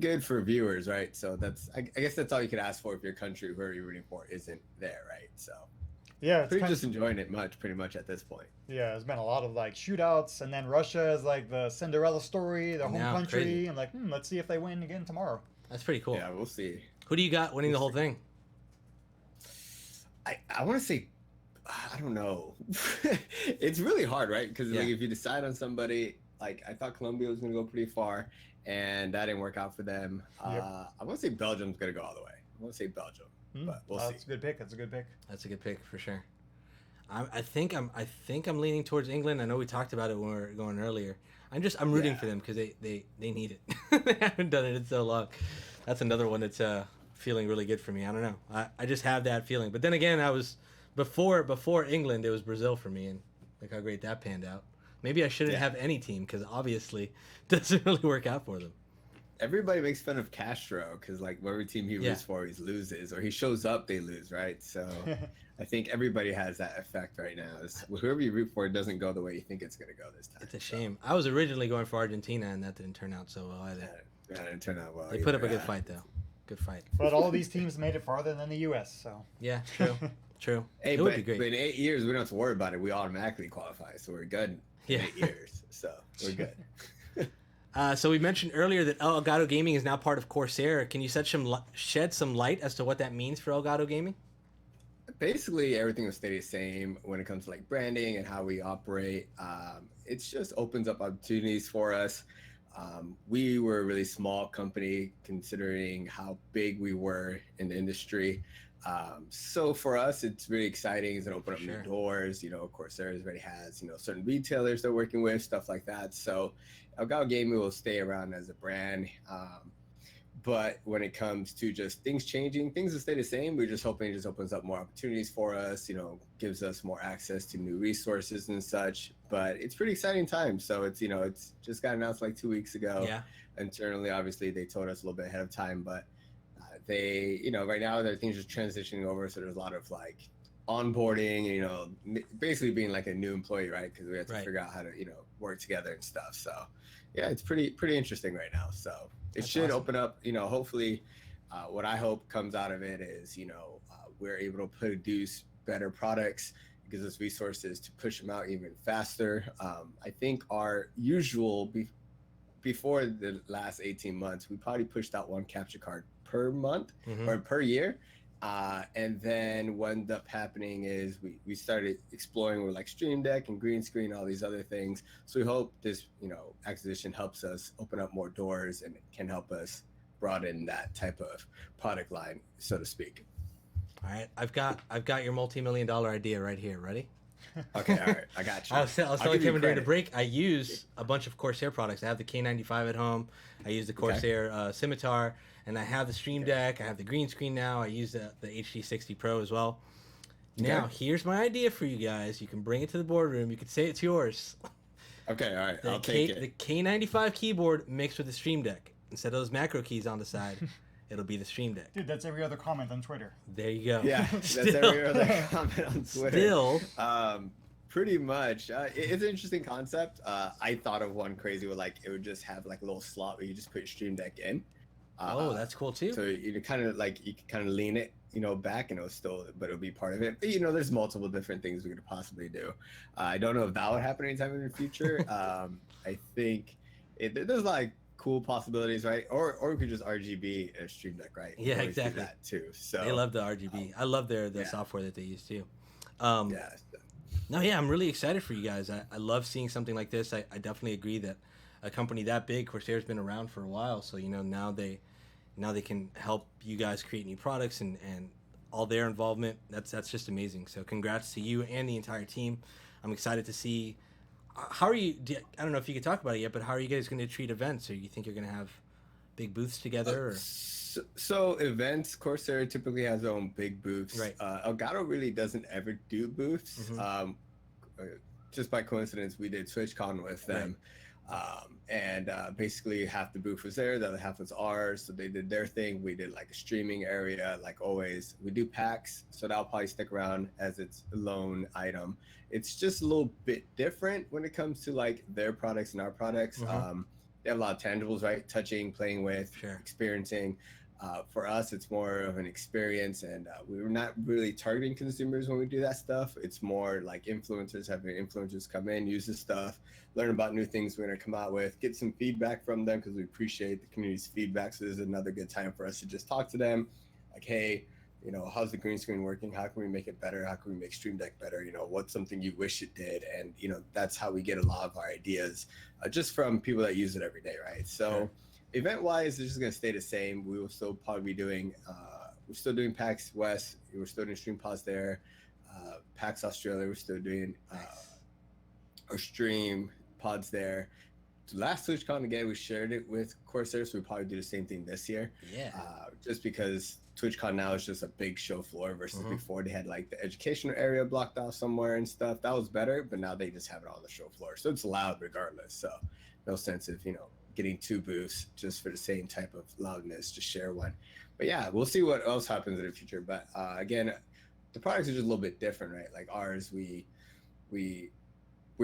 good for viewers, right? So I guess that's all you could ask for if your country, whoever you're rooting for, isn't there, right? So Yeah, it's pretty kind just enjoying it pretty much at this point. yeah, there's been a lot of like shootouts, and then Russia is like the Cinderella story, the home know, country. crazy. I'm like, let's see if they win again tomorrow. That's pretty cool. Yeah, we'll see. Who do you got winning the whole thing? I want to say, I don't know. It's really hard, right? Because Yeah. like if you decide on somebody, like I thought Colombia was going to go pretty far, and that didn't work out for them. Yep. I want to say Belgium's going to go all the way. I want to say Belgium, but we'll see. That's a good pick. That's a good pick. That's a good pick for sure. I think I'm leaning towards England. I know we talked about it when we were going earlier. I'm rooting Yeah. for them because they need it. They haven't done it in so long. That's another one that's feeling really good for me. I don't know. I just have that feeling. But then again, I was before England, it was Brazil for me, and look how great that panned out. Maybe I shouldn't Yeah. have any team because obviously it doesn't really work out for them. Everybody makes fun of Castro because like whatever team he Yeah. roots for, he loses, or he shows up, they lose, right? So I think everybody has that effect right now. Whoever you root for doesn't go the way you think it's going to go this time. It's a shame. I was originally going for Argentina, and that didn't turn out so well either. Yeah, it didn't turn out well. They put up a either. good fight though. Good fight. But all these teams made it farther than the U.S. So Yeah, true. True. Hey, It but, would be great. but in 8 years, we don't have to worry about it. We automatically qualify, so we're good. In Yeah. 8 years, so we're good. So we mentioned earlier that Elgato Gaming is now part of Corsair. Can you shed some light as to what that means for Elgato Gaming? Basically, everything will stay the same when it comes to like branding and how we operate. It just opens up opportunities for us. We were a really small company considering how big we were in the industry. So for us, it's really exciting. It's gonna open up Sure. new doors. Corsair already has certain retailers they're working with, stuff like that. So Elgato Gaming will stay around as a brand. But when it comes to just things changing, things will stay the same. We're just hoping it just opens up more opportunities for us, gives us more access to new resources and such. But it's pretty exciting time. So it's just got announced like 2 weeks ago. Yeah. Internally, obviously, they told us a little bit ahead of time, but they, right now, everything's just transitioning over. So there's a lot of like onboarding, basically being like a new employee, right? Because we have to Right. figure out how to, work together and stuff. So yeah, it's pretty interesting right now. So it That's should awesome. open up, hopefully what I hope comes out of it is, we're able to produce better products. It gives us resources to push them out even faster. I think our usual before the last 18 months, we probably pushed out one capture card per month Mhm. or per year. And then what ended up happening is we started exploring with like Stream Deck and Green Screen, all these other things. So we hope this, acquisition helps us open up more doors and it can help us broaden that type of product line, so to speak. All right. I've got your multi-million-dollar idea right here. Ready? Okay, all right, I got you. I was I'll telling give you Kevin during the credit. break, I use a bunch of Corsair products. I have the K95 at home. I use the Okay. Corsair Scimitar, and I have the Stream Deck. I have the green screen now. I use the HD60 Pro as well. Now, Okay. here's my idea for you guys. You can bring it to the boardroom. You can say it's yours. Okay, all right, The I'll take The it. K95 keyboard mixed with the Stream Deck. Instead of those macro keys on the side, it'll be the Stream Deck. Dude, that's every other comment on Twitter. There you go. Yeah, that's Still- every other comment on Twitter. Still, Pretty much. It's an interesting concept. I thought of one crazy where like it would just have like a little slot where you just put your Stream Deck in. oh, that's cool too. So you kind of like you can kind of lean it, back, and it'll still, but it'll be part of it. But, there's multiple different things we could possibly do. I don't know if that would happen anytime in the future. I think there's like cool possibilities, right? Or we could just RGB a Stream Deck, right? Yeah, Always do exactly. that too. So They love the RGB. I love the yeah. software that they use too. yeah. No, yeah, I'm really excited for you guys. I love seeing something like this. I definitely agree that a company that big, Corsair's been around for a while, so now they can help you guys create new products and all their involvement. That's just amazing. So congrats to you and the entire team. I'm excited to see how are you. I don't know if you could talk about it yet, but how are you guys going to treat events? Or you think you're going to have big booths together? Or? So events, Corsair typically has their own big booths. Right. Elgato really doesn't ever do booths. Mhm. Just by coincidence, we did TwitchCon with them. And basically half the booth was there, the other half was ours. So they did their thing. We did like a streaming area, like always. We do packs, so that'll probably stick around as its lone item. It's just a little bit different when it comes to like their products and our products. Mhm. They have a lot of tangibles, right? Touching, playing with, Sure. experiencing. For us, it's more of an experience, and we're not really targeting consumers when we do that stuff. It's more like influencers, having influencers come in, use this stuff, learn about new things we're going to come out with, get some feedback from them because we appreciate the community's feedback. So this is another good time for us to just talk to them, like, hey, how's the green screen working? How can we make it better? How can we make Stream Deck better? What's something you wish it did? And that's how we get a lot of our ideas, just from people that use it every day, right? So. Sure. Event-wise, it's just going to stay the same. We will still probably be doing, we're still doing PAX West. We're still doing Stream Pods there. PAX Australia, we're still doing our Stream Pods there. The last TwitchCon, again, we shared it with Corsair, so we probably do the same thing this year. Yeah. Just because TwitchCon now is just a big show floor versus Mhm. before they had like the educational area blocked off somewhere and stuff. That was better, but now they just have it on the show floor. So it's loud regardless. So no sense of, getting two booths just for the same type of loudness, just share one. But yeah, we'll see what else happens in the future. But again, the products are just a little bit different, right? Like ours, we're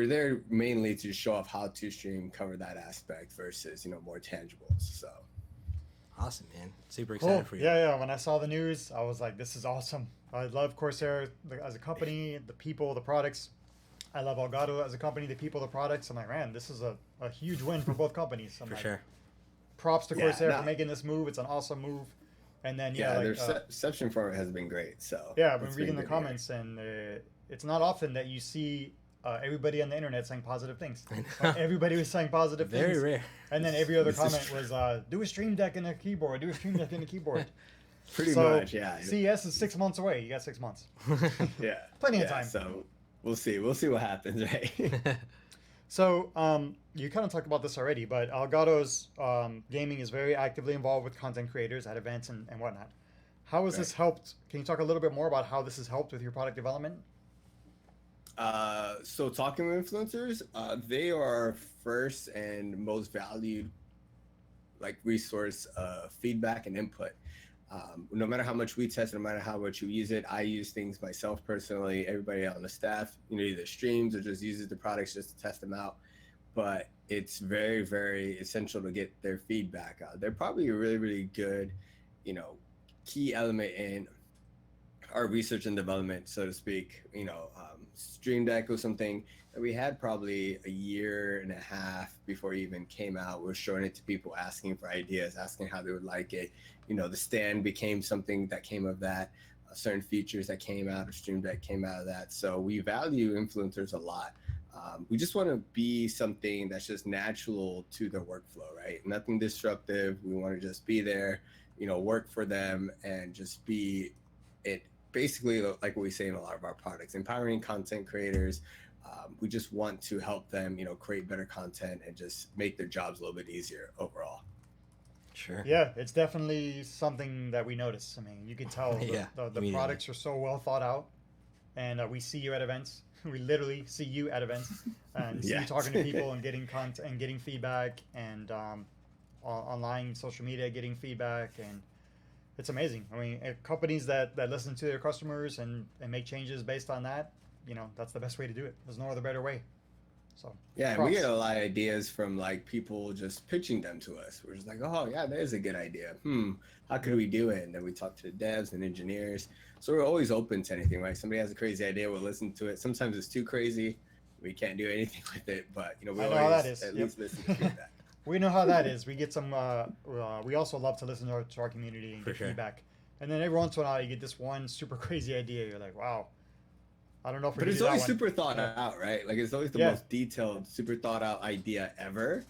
there mainly to show off how to stream, cover that aspect versus, more tangibles. So Awesome, man. Super Cool. excited for you. Yeah. When I saw the news, I was like, this is awesome. I love Corsair as a company, the people, the products. I love Elgato as a company, the people, the products. I'm like, man, this is a huge win for both companies. I'm For like, sure. props to Yeah, Corsair no. for making this move. It's an awesome move. And then, yeah, like, their reception for it has been great. So yeah, I've been it's reading the good to hear. comments, and it's not often that you see everybody on the internet saying positive things. I know. Everybody was saying positive Very things. rare. And then every other This is comment true. was, do a Stream Deck and a keyboard, do a Stream Deck and a keyboard. Pretty So, much, yeah. CES is 6 months away. You got 6 months. Yeah. Plenty of Yeah, time. So we'll see. We'll see what happens, right? So, you kind of talked about this already, but Elgato's gaming is very actively involved with content creators at events and whatnot. How has this helped? Can you talk a little bit more about how this has helped with your product development? So talking with influencers, they are our first and most valued resource of feedback and input. No matter how much we test, no matter how much you use it, I use things myself personally. Everybody on the staff, either streams or just uses the products just to test them out. But it's very, very essential to get their feedback. They're probably a really, really good, key element in our research and development, so to speak. Stream Deck was something that we had probably a year and a half before it even came out. We're showing it to people, asking for ideas, asking how they would like it. The stand became something that came of that. Certain features that came out of Stream Deck came out of that. So we value influencers a lot. We just want to be something that's just natural to their workflow, right? Nothing disruptive. We want to just be there, work for them and just be it basically like what we say in a lot of our products, empowering content creators. We just want to help them, create better content and just make their jobs a little bit easier overall. Sure. Yeah, it's definitely something that we notice. I mean, you can tell the products are so well thought out, and we see you at events. We literally see you at events and see you talking to people and getting content and getting feedback, and online social media getting feedback, and it's amazing. I mean, companies that listen to their customers and make changes based on that, that's the best way to do it. There's no other better way. So yeah, and we get a lot of ideas from like people just pitching them to us. We're just like, oh yeah, there's a good idea. How could we do it? And then we talk to the devs and engineers. So we're always open to anything, right? Somebody has a crazy idea, we'll listen to it. Sometimes it's too crazy, we can't do anything with it. But we always at least listen to feedback. We know how that is. We get some. We also love to listen to our community and get feedback. And then every once in a while, you get this one super crazy idea. You're like, wow. I don't know if we're. But it's always super thought out, right? Like it's always the most detailed, super thought out idea ever.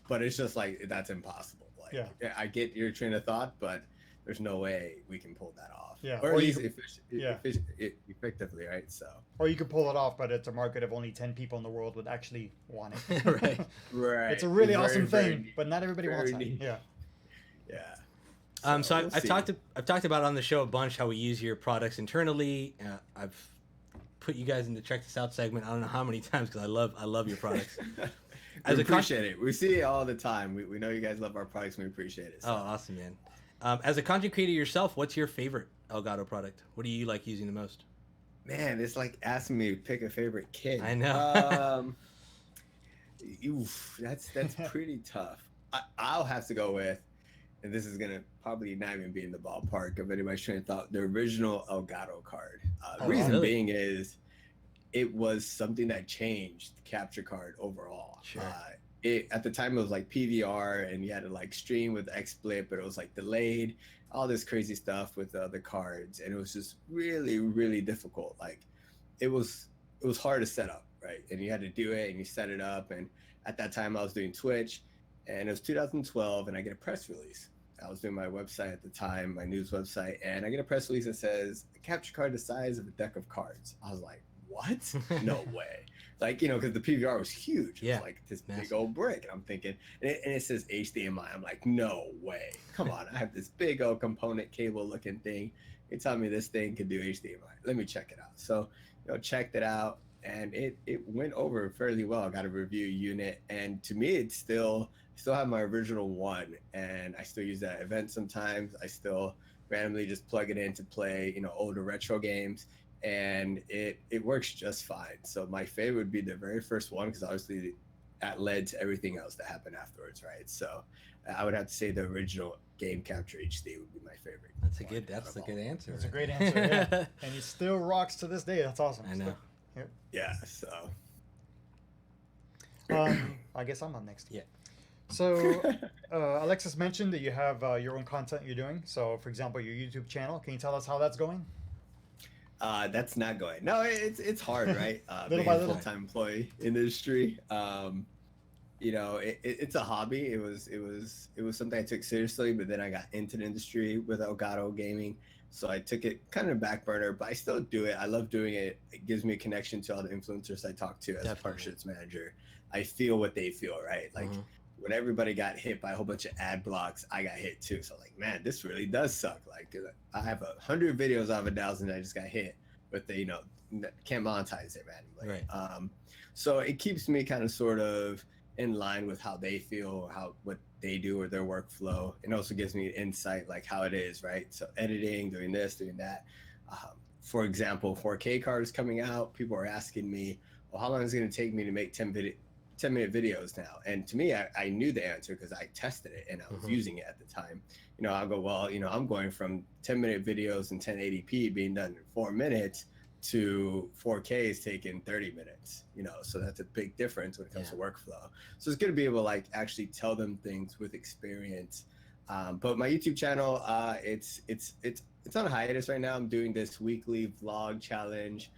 But it's just like that's impossible. Like, I get your train of thought, but there's no way we can pull that off. Yeah, or at least effectively, right? So. Or you could pull it off, but it's a market of only 10 people in the world would actually want it. Right. Right. It's a really awesome thing, but not everybody wants it. Yeah. Yeah. So I've talked about on the show a bunch how we use your products internally. I've put you guys in the check this out segment. I don't know how many times because I love your products. We appreciate it. We see it all the time. We know you guys love our products and we appreciate it. So. Oh, awesome, man. As a content creator yourself, what's your favorite Elgato product? What do you like using the most? Man, it's like asking me to pick a favorite kid. I know. That's pretty tough. I'll have to go with, and this is gonna probably not even be in the ballpark of anybody's train of thought, the original Elgato card. The reason being is it was something that changed the capture card overall. Sure. At the time it was like PVR and you had to like stream with XSplit, but it was like delayed, all this crazy stuff with the other cards, and it was just really, really difficult. Like it was hard to set up, right? And you had to do it and you set it up. And at that time I was doing Twitch, and it was 2012, and I get a press release. I was doing my website at the time, my news website, and I get a press release that says a capture card the size of a deck of cards. I was like, what? No way. Like, because the PVR was huge. It was like this big old brick. And I'm thinking, and it says HDMI. I'm like, no way. Come on. I have this big old component cable looking thing. You're telling me this thing can do HDMI. Let me check it out. So, checked it out, and it went over fairly well. I got a review unit, and to me, it's still have my original one, and I still use that at events sometimes. I still randomly just plug it in to play, older retro games. And it works just fine. So my favorite would be the very first one, because obviously that led to everything else that happened afterwards, right? So I would have to say the original Game Capture HD would be my favorite. That's a good answer. That's a great answer, yeah. And it still rocks to this day. That's awesome. I know. Yeah, so. I guess I'm up next. Yeah. So Alexis mentioned that you have your own content you're doing. So for example, your YouTube channel. Can you tell us how that's going? That's not going. No, it's hard, right? Little being by a little. full-time employee in the industry. It's a hobby. It was something I took seriously, but then I got into the industry with Elgato gaming, so I took it kind of back burner. But I still do it. I love doing it. It gives me a connection to all the influencers I talk to as a partnerships manager. I feel what they feel, right? Like when everybody got hit by a whole bunch of ad blocks, I got hit too. So like, man, this really does suck. Like I have 100 videos out of 1,000 that I just got hit with the, can't monetize it randomly. Right. So it keeps me kind of sort of in line with how they feel, what they do or their workflow. It also gives me insight, like how it is, right? So editing, doing this, doing that. For example, 4K cards coming out, people are asking me, well, how long is it going to take me to make 10-minute videos now? And to me, I knew the answer because I tested it and I was using it at the time. I'll go, well, I'm going from 10-minute videos in 1080p being done in 4 minutes to 4K is taking 30 minutes, so that's a big difference when it comes to workflow. So it's good to be able to like actually tell them things with experience. But my YouTube channel, it's on a hiatus right now. I'm doing this weekly vlog challenge.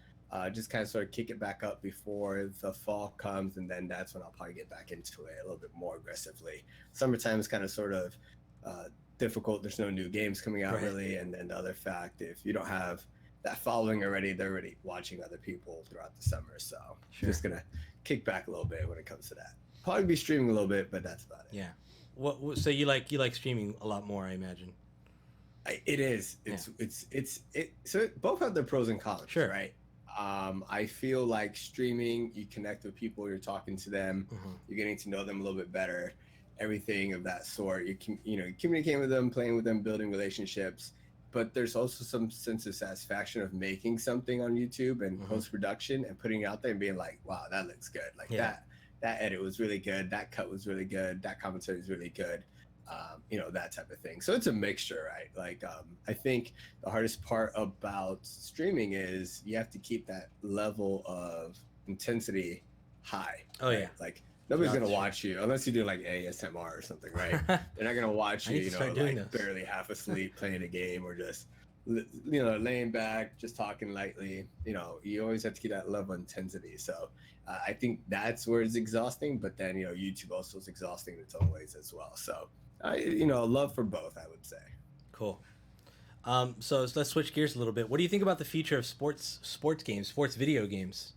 Just kind of sort of kick it back up before the fall comes, and then that's when I'll probably get back into it a little bit more aggressively. Summertime is kind of sort of difficult. There's no new games coming out really, and then the other fact, if you don't have that following already. They're already watching other people throughout the summer. So just gonna kick back a little bit when it comes to that. Probably be streaming a little bit, but that's about it. Yeah. So you like streaming a lot more, I imagine. It is. So both have their pros and cons, Sure. right? I feel like streaming, you connect with people, you're talking to them, you're getting to know them a little bit better, everything of that sort. You can, you communicate with them, playing with them, building relationships. But there's also some sense of satisfaction of making something on YouTube and post-production and putting it out there and being like, wow, that looks good. Like that edit was really good. That cut was really good. That commentary is really good. That type of thing. So it's a mixture, right? Like, I think the hardest part about streaming is you have to keep that level of intensity high. Oh, right? yeah. Like, nobody's going to watch you unless you do like ASMR or something, right? They're not going to watch you, like barely half asleep playing a game or just, laying back, just talking lightly. You always have to keep that level of intensity. So I think that's where it's exhausting, but then, YouTube also is exhausting in its own ways as well. So, love for both, I would say. Cool. So let's switch gears a little bit. What do you think about the future of sports games, sports video games?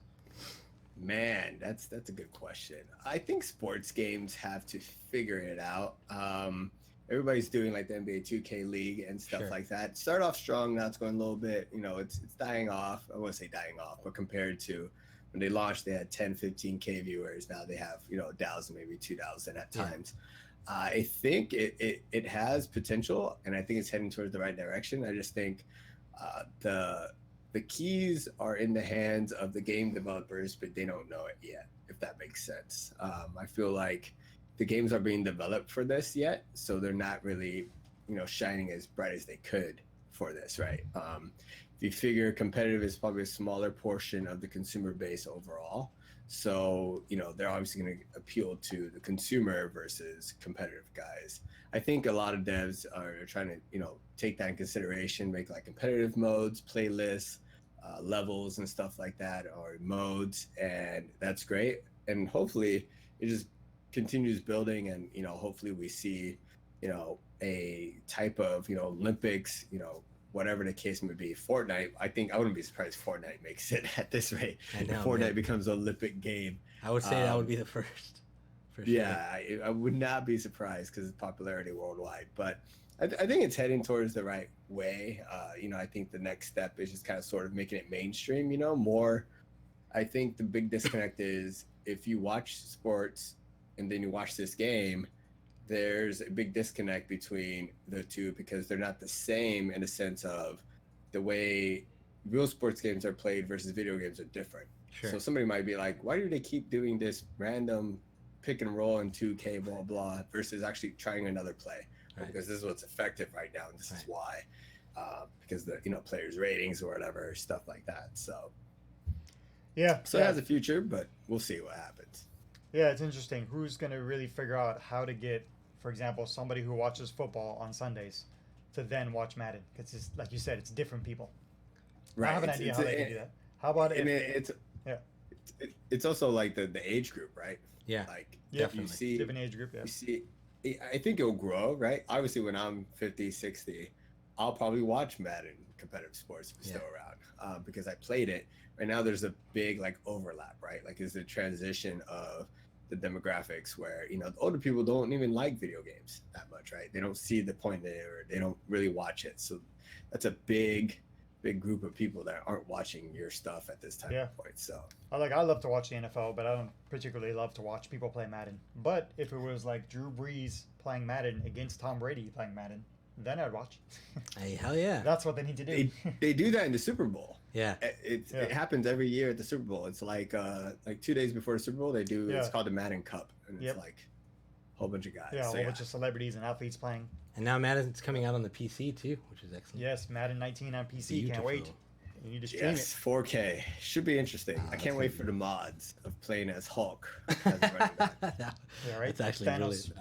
Man, that's a good question. I think sports games have to figure it out. Everybody's doing like the NBA 2K League and stuff like that. Start off strong, now it's going a little bit, it's dying off. I won't say dying off, but compared to when they launched, they had 10, 15K viewers. Now they have, 1,000, maybe 2,000 at times. I think it has potential, and I think it's heading towards the right direction. I just think the keys are in the hands of the game developers, but they don't know it yet, if that makes sense. I feel like the games are being developed for this yet, so they're not really, shining as bright as they could for this, right? If you figure competitive is probably a smaller portion of the consumer base overall, so, they're obviously going to appeal to the consumer versus competitive guys. I think a lot of devs are trying to, take that in consideration, make like competitive modes, playlists, levels and stuff like that, or modes. And that's great. And hopefully it just continues building and, hopefully we see, a type of, Olympics, whatever the case may be. Fortnite, I think I wouldn't be surprised if Fortnite makes it at this rate. I know, Fortnite becomes an Olympic game. I would say that would be the first. For sure. Yeah, I would not be surprised because of popularity worldwide. But I think it's heading towards the right way. I think the next step is just kind of sort of making it mainstream, more. I think the big disconnect is if you watch sports and then you watch this game, there's a big disconnect between the two because they're not the same in the sense of the way real sports games are played versus video games are different. Sure. So somebody might be like, why do they keep doing this random pick and roll in 2K, blah, blah, versus actually trying another play? Right. Well, because this is what's effective right now, and this is why. Because the players' ratings or whatever, stuff like that. So yeah. So it has a future, but we'll see what happens. Yeah, it's interesting. Who's going to really figure out how to get, for example, somebody who watches football on Sundays to then watch Madden? Because it's like you said, it's different people. Right. I have an idea how they can do that. How about it's also like the age group, right? Yeah. Like definitely. You see Different age group, yeah. You see, I think it'll grow, right? Obviously, when I'm 50, 60, I'll probably watch Madden competitive sports if it's still around because I played it. Right now, there's a big like overlap, right? Like there's a transition of the demographics where the older people don't even like video games that much, right? They don't see the point there, or they don't really watch it. So that's a big group of people that aren't watching your stuff at this time point. So I love to watch the NFL, but I don't particularly love to watch people play Madden. But if it was like Drew Brees playing Madden against Tom Brady playing Madden, then I'd watch. Hey, hell yeah. That's what they need to do. They do that in the Super Bowl. Yeah. It happens every year at the Super Bowl. It's like 2 days before the Super Bowl, they do, it's called the Madden Cup. And it's like a whole bunch of guys. Yeah, a whole bunch of celebrities and athletes playing. And now Madden's coming out on the PC too, which is excellent. Yes, Madden 19 on PC. Beautiful. Can't wait. You need to stream it. 4K. Should be interesting. I can't wait for the mods of playing as Hulk. As a running back. Yeah, right. It's actually Thanos.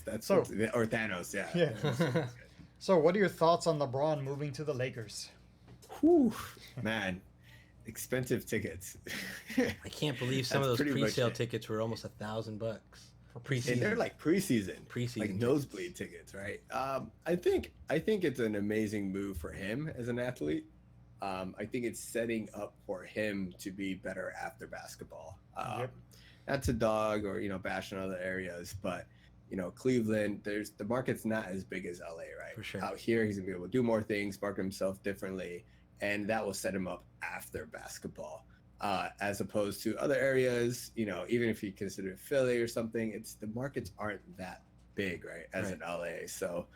That's So- or Thanos, yeah. Yeah. So, what are your thoughts on LeBron moving to the Lakers? Whew, man, expensive tickets. I can't believe some of That's those pretty much pre-sale it. tickets were almost $1,000 for And preseason. they're like preseason like tickets. nosebleed tickets, right? I think it's an amazing move for him as an athlete. I think it's setting up for him to be better after basketball. Yep. Not to dog or bash on other areas, but Cleveland, the market's not as big as LA, right? For sure. Out here, he's gonna be able to do more things, market himself differently, and that will set him up after basketball. As opposed to other areas, even if you consider Philly or something, the markets aren't that big, right? As in LA, so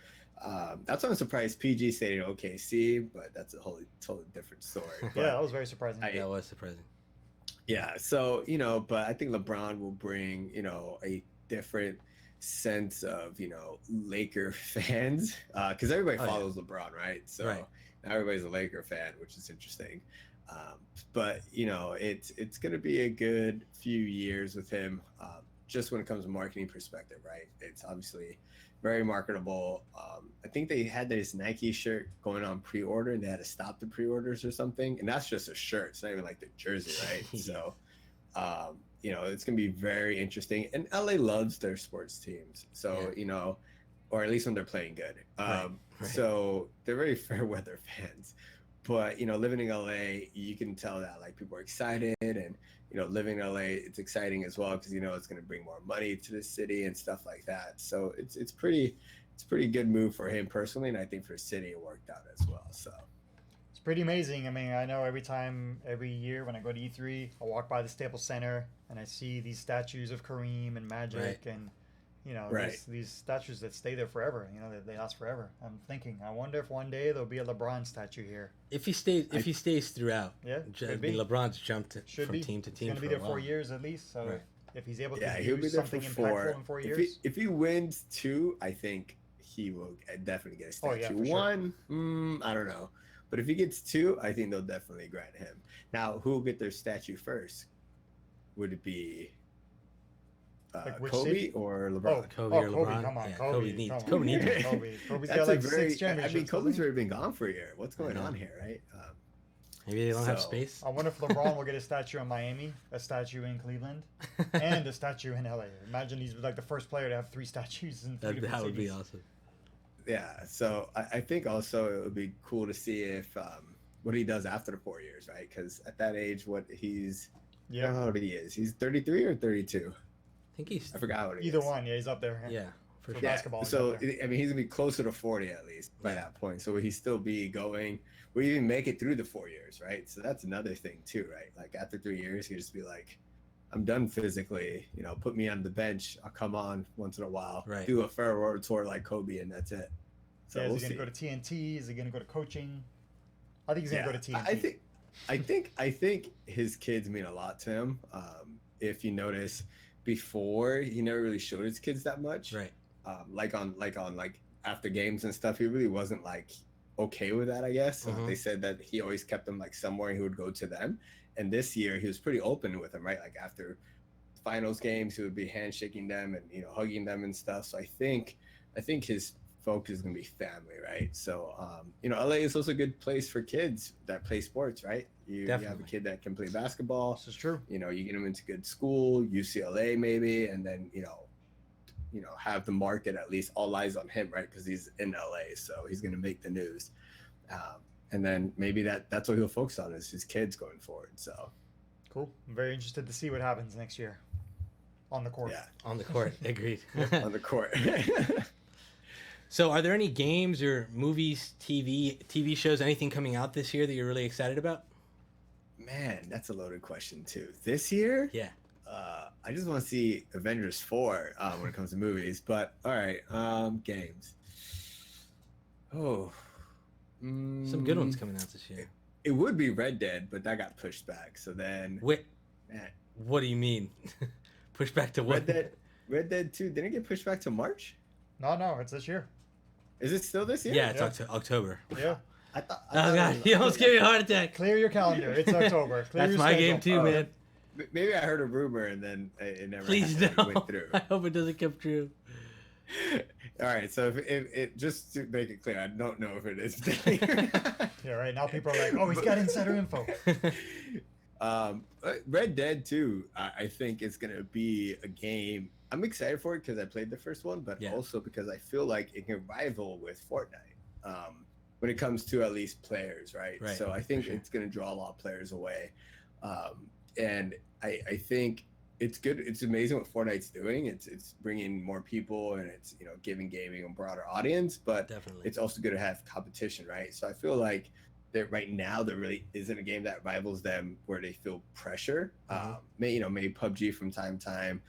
that's why I'm surprised PG stayed in OKC, but that's a totally different story. But, Yeah, that was very surprising. That was surprising. yeah, so but I think LeBron will bring a different sense of Laker fans, because everybody follows LeBron, right? So now everybody's a Laker fan, which is interesting. But it's going to be a good few years with him, just when it comes to marketing perspective, right? It's obviously very marketable. I think they had this Nike shirt going on pre-order, and they had to stop the pre-orders or something, and that's just a shirt. It's not even like the jersey, right? So it's going to be very interesting, and LA loves their sports teams, so or at least when they're playing good. So they're very fair weather fans. But living in LA, you can tell that like people are excited, and living in LA, it's exciting as well because it's going to bring more money to the city and stuff like that. So it's pretty good move for him personally, and I think for the city it worked out as well. So it's pretty amazing. I mean, I know every year when I go to E3, I walk by the Staples Center and I see these statues of Kareem and Magic and these statues that stay there forever. They last forever. I'm thinking, I wonder if one day there'll be a LeBron statue here. If he stays throughout, LeBron's jumped from team to team. He's going to be there 4 years at least. So if he's able to he'll be do there something for impactful in 4 years, if he wins 2, I think he will definitely get a statue. Oh, yeah, for 1, I don't know, but if he gets 2, I think they'll definitely grant him. Now, who will get their statue first? Would it be Kobe city? or LeBron? Kobe or Kobe, LeBron. come on. Yeah, Kobe needs it. Kobe's That's got like a 6 championships. I mean, Kobe's already been gone for a year. What's going on here, right? Maybe they don't have space. I wonder if LeBron will get a statue in Miami, a statue in Cleveland, and a statue in LA. Imagine he's like the first player to have 3 statues in 3 different That would cities. be awesome. Yeah, so I think also it would be cool to see if what he does after the 4 years, right? Because at that age, I don't know how old he is. He's 33 or 32. I think I forgot what he is. Either one, yeah, he's up there. Yeah, for sure. Basketball. So I mean, he's gonna be closer to 40 at least by that point. So will he still be going? Will he even make it through the 4 years, right? So that's another thing too, right? Like after 3 years, he just be like, I'm done physically. Put me on the bench. I'll come on once in a while. Right. Do a farewell tour like Kobe, and that's it. So is we'll he see. gonna go to TNT? Is he gonna go to coaching? I think he's gonna go to TNT. I think his kids mean a lot to him. If you notice, before he never really showed his kids that much. Right. Like after games and stuff, he really wasn't like okay with that, I guess. They said that he always kept them like somewhere and he would go to them. And this year he was pretty open with them, right? Like after finals games, he would be handshaking them and hugging them and stuff. So I think his focus is gonna be family, right? So LA is also a good place for kids that play sports, right? You have a kid that can play basketball. This is true. You get him into good school, UCLA maybe, and then have the market at least all eyes on him, right? Because he's in LA, so he's gonna make the news. And then maybe that's what he'll focus on is his kids going forward. So cool. I'm very interested to see what happens next year on the court. Yeah, on the court. Agreed. on the court. So, are there any games or movies, TV shows, anything coming out this year that you're really excited about? Man, that's a loaded question too. This year? Yeah. I just want to see Avengers 4 when it comes to movies. But all right, games. Oh, some good ones coming out this year. It would be Red Dead, but that got pushed back. So then, Wait, man, what do you mean? Pushed back to what? Red Dead 2 didn't it get pushed back to March? No, it's this year. Is it still this year? Yeah, it's October. Yeah. I thought Oh god, you almost gave me a heart attack. Clear your calendar. It's October. Clear That's your my schedule. game too, man. Maybe I heard a rumor and then it never Please went don't. through. I hope it doesn't come true. All right, so if it just to make it clear, I don't know if it is. Yeah, right now people are like, oh, he's got insider info. Red Dead 2, I think is gonna be a game. I'm excited for it because I played the first one, but also because I feel like it can rival with Fortnite. when it comes to at least players, right? Right, So I think for sure. it's going to draw a lot of players away. And I think it's good. It's amazing what Fortnite's doing. It's bringing more people, and it's, you know, giving gaming a broader audience, but Definitely. it's also good to have competition, right? So I feel like that right now there really isn't a game that rivals them where they feel pressure. Maybe PUBG from time to time,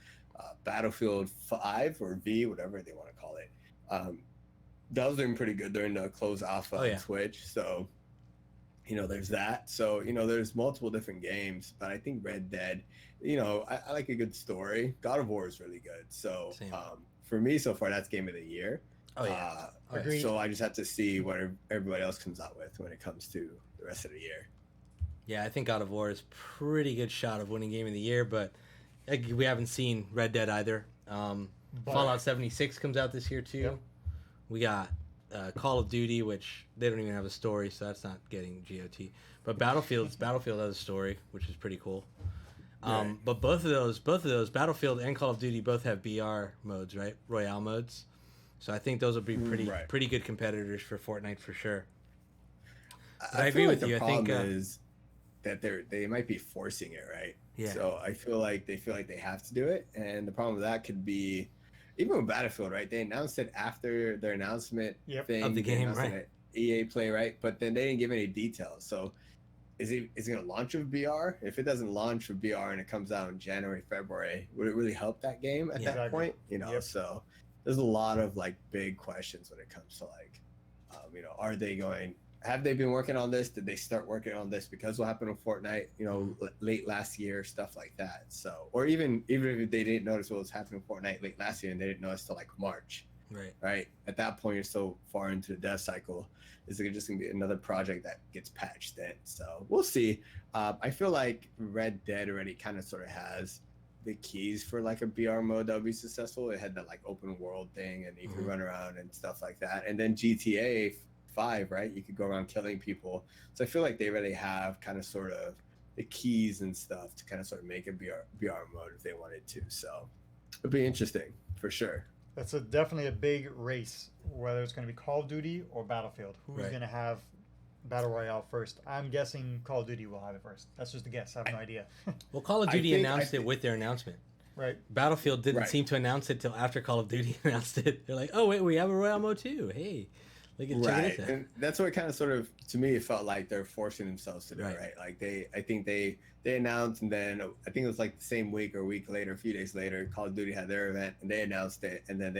Battlefield 5 or V, whatever they want to call it. That was doing pretty good during the closed alpha on Twitch. So, you know, there's that. So, you know, there's multiple different games, but I think Red Dead, you know, I like a good story. God of War is really good. So, for me so far, that's game of the year. Agreed. So I just have to see what everybody else comes out with when it comes to the rest of the year. Yeah, I think God of War is pretty good shot of winning game of the year, but we haven't seen Red Dead either. Fallout 76 comes out this year too. Yep. We got Call of Duty, which they don't even have a story, so that's not getting GOT. But Battlefield has a story, which is pretty cool. Right. But both of those, Battlefield and Call of Duty, both have BR modes, right? Royale modes. So I think those will be pretty good competitors for Fortnite for sure. I agree with you. I think is that they might be forcing it, right? Yeah. So I feel like they have to do it, and the problem with that could be even with Battlefield, right? They announced it after their announcement thing of the game, right? EA Play, right? But then they didn't give any details. So is it going to launch with BR? If it doesn't launch with BR and it comes out in January, February, would it really help that game at that point? You know, so there's a lot of like big questions when it comes to like, you know, have they been working on this? Did they start working on this because what happened with Fortnite, you know, late last year, stuff like that. So, or even if they didn't notice what was happening with Fortnite late last year and they didn't notice till like March, right? At that point, you're so far into the dev cycle. Is it just gonna be another project that gets patched in? So we'll see. I feel like Red Dead already kind of sort of has the keys for like a BR mode that would be successful. It had that like open world thing, and you could run around and stuff like that. And then GTA 5, right? You could go around killing people. So I feel like they really have kind of sort of the keys and stuff to kind of sort of make a BR mode if they wanted to. So it'll be interesting for sure. That's definitely a big race, whether it's going to be Call of Duty or Battlefield. Who's going to have Battle Royale first? I'm guessing Call of Duty will have it first. That's just a guess. I have no idea. Well, Call of Duty announced it with their announcement. Right. Battlefield didn't seem to announce it till after Call of Duty announced it. They're like, oh, wait, we have a Royale mode too. Hey. Right, and that's what kind of sort of, to me, it felt like they're forcing themselves to do, right? Like I think they announced, and then I think it was like the same week or a week later, a few days later, Call of Duty had their event, and they announced it, and then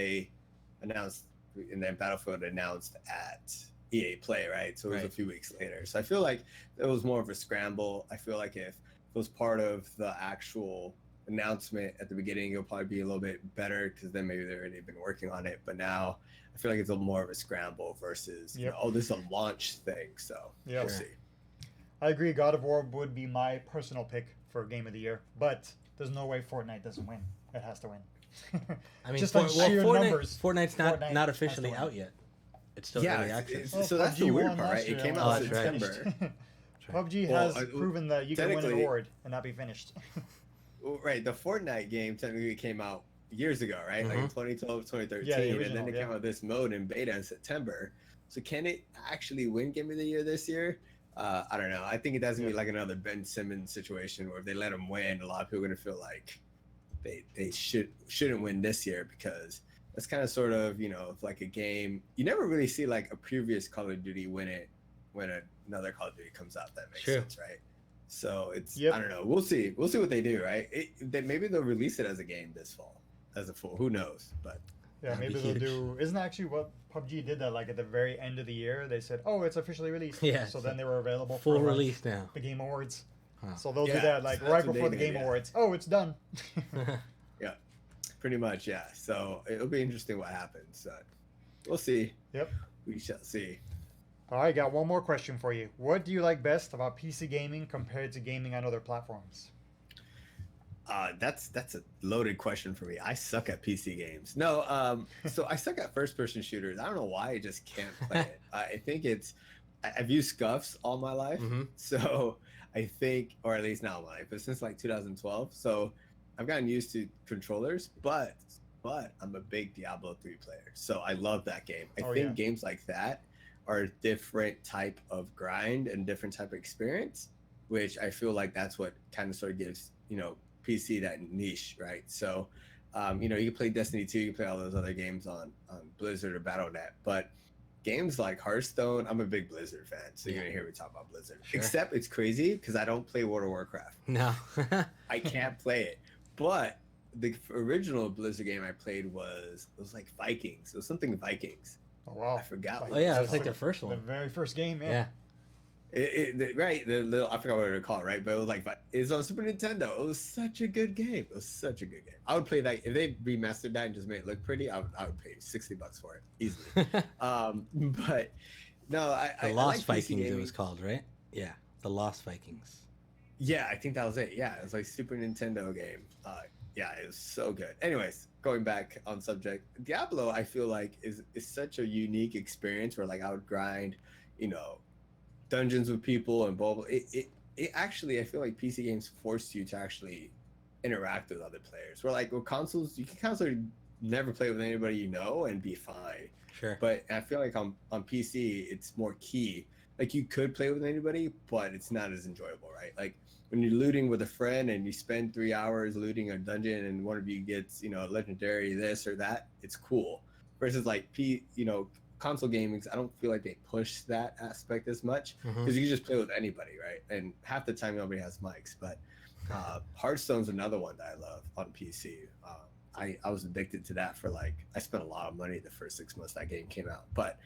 Battlefield announced at EA Play, right? So it was a few weeks later. So I feel like it was more of a scramble. I feel like if it was part of the actual announcement at the beginning, it'll probably be a little bit better because then maybe they've already been working on it. But now I feel like it's a more of a scramble versus, you know, oh, this is a launch thing. So we'll see. I agree. God of War would be my personal pick for Game of the Year, but there's no way Fortnite doesn't win. It has to win. I mean, just like sheer numbers. Fortnite's not officially out yet. It's still early access. So that's the weird part, right? It came out in September. PUBG has proven that you can win an award and not be finished. Right, the Fortnite game technically came out years ago, right? Like in 2012, 2013, and then it came out this mode in beta in September. So can it actually win Game of the Year this year? I don't know. I think it doesn't be like another Ben Simmons situation where if they let him win, a lot of people are going to feel like they shouldn't win this year, because that's kind of sort of, you know, like a game. You never really see like a previous Call of Duty win it when another Call of Duty comes out. That makes sense, right? So it's I don't know. We'll see what they do, right? Maybe they'll release it as a game this fall, as a full. Who knows? But yeah, maybe they'll do. Isn't actually what PUBG did that? Like at the very end of the year, they said, "Oh, it's officially released." Yeah. So then they were available full for release now. The Game Awards. Huh. So they'll do that like right before the Game Awards. Oh, it's done. Yeah, pretty much. Yeah. So it'll be interesting what happens. We'll see. Yep. We shall see. All right, got one more question for you. What do you like best about PC gaming compared to gaming on other platforms? That's a loaded question for me. I suck at PC games. No, so I suck at first-person shooters. I don't know why I just can't play it. I think I've used scuffs all my life, so I think, or at least not all my life, but since like 2012. So I've gotten used to controllers, but I'm a big Diablo 3 player, so I love that game. I think games like that are a different type of grind and different type of experience, which I feel like that's what kind of sort of gives, PC that niche, right? So, you can play Destiny 2, you can play all those other games on Blizzard or Battle.net, but games like Hearthstone, I'm a big Blizzard fan, so you're gonna hear me talk about Blizzard. Sure. Except it's crazy because I don't play World of Warcraft. No. I can't play it. But the original Blizzard game I played was like Vikings. It was something Vikings. Oh wow! I forgot. Oh yeah, it was like their first The one. very first game, yeah. Yeah. Right, the little, I forgot what it was called, right? But it was like, it's on Super Nintendo. It was such a good game. It was such a good game. I would play that if they remastered that and just made it look pretty. I would pay $60 for it easily. But no, The I Lost like PC Vikings, it gaming. was called, right? Yeah, the Lost Vikings. Yeah, I think that was it. Yeah, it was like Super Nintendo game. Yeah, it was so good. Anyways, going back on subject, Diablo, I feel like is such a unique experience where like I would grind, dungeons with people and blah blah. It actually, I feel like PC games force you to actually interact with other players. Where like with consoles, you can kind of sort of never play with anybody and be fine. Sure. But I feel like on PC, it's more key. Like you could play with anybody, but it's not as enjoyable, right? Like when you're looting with a friend and you spend 3 hours looting a dungeon and one of you gets, legendary this or that, it's cool. Versus like console gaming, I don't feel like they push that aspect as much because you can just play with anybody, right? And half the time nobody has mics. But Hearthstone's another one that I love on PC. I was addicted to that for I spent a lot of money the first 6 months that game came out. But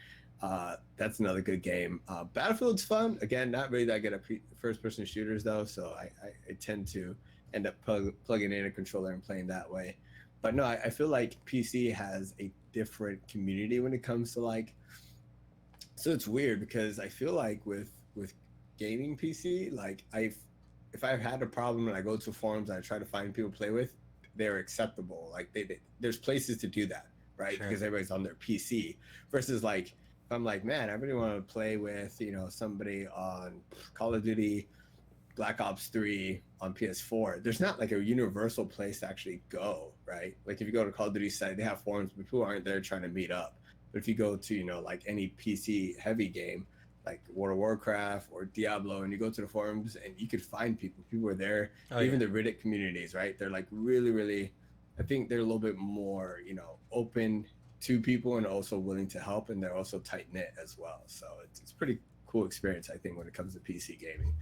that's another good game. Battlefield's fun. Again, not really that good at first-person shooters though, so I tend to end up plugging in a controller and playing that way. But no, I feel like PC has a different community when it comes to so it's weird because I feel like with gaming PC, if I've had a problem and I go to forums and I try to find people to play with, they're acceptable. There's places to do that, right? Sure. Because everybody's on their PC versus if I'm like, man, I really want to play with, somebody on Call of Duty Black Ops 3 on PS4. There's not a universal place to actually go, right? Like if you go to Call of Duty site, they have forums, but people aren't there trying to meet up. But if you go to, any PC heavy game, like World of Warcraft or Diablo, and you go to the forums and you could find people. People are there, even the Reddit communities, right? They're really, really, I think they're a little bit more, open to people and also willing to help, and they're also tight knit as well. So it's pretty cool experience, I think, when it comes to PC gaming.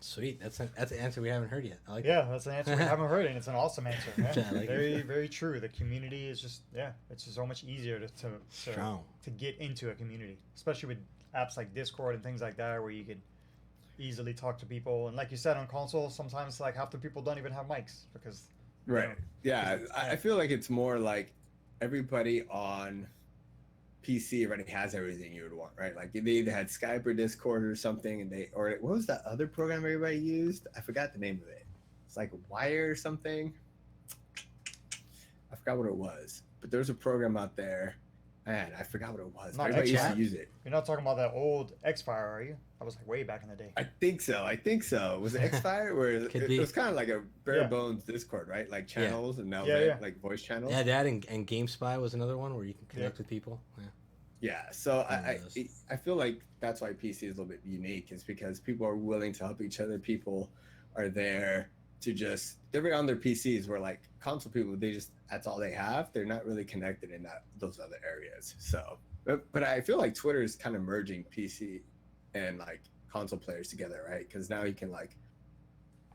Sweet, that's an answer we haven't heard yet. I like Yeah, that's an answer we haven't heard, and it's an awesome answer. Yeah. Yeah, I like it. Very, very true. The community is just it's just so much easier to get into a community, especially with apps like Discord and things like that, where you could easily talk to people. And like you said, on console, sometimes half the people don't even have mics because right. I feel like it's more like everybody on PC already has everything you would want, right? Like they either had Skype or Discord or something, or what was that other program everybody used? I forgot the name of it. It's like Wire or something. I forgot what it was, but there's a program out there. Man, I forgot what it was. Not Everybody used X-Fire? to use it. You're not talking about that old X-Fire, are you? That was way back in the day. I think so. Was it X-Fire? Where it was kind of like a bare bones Discord, right? Like channels and now like voice channels. Yeah, that and GameSpy was another one where you can connect with people. Yeah, so I feel like that's why PC is a little bit unique, is because people are willing to help each other. People are there to they're on their PCs, where console people, that's all they have. They're not really connected in those other areas. So, but I feel like Twitter is kind of merging PC and console players together, right? Because now you can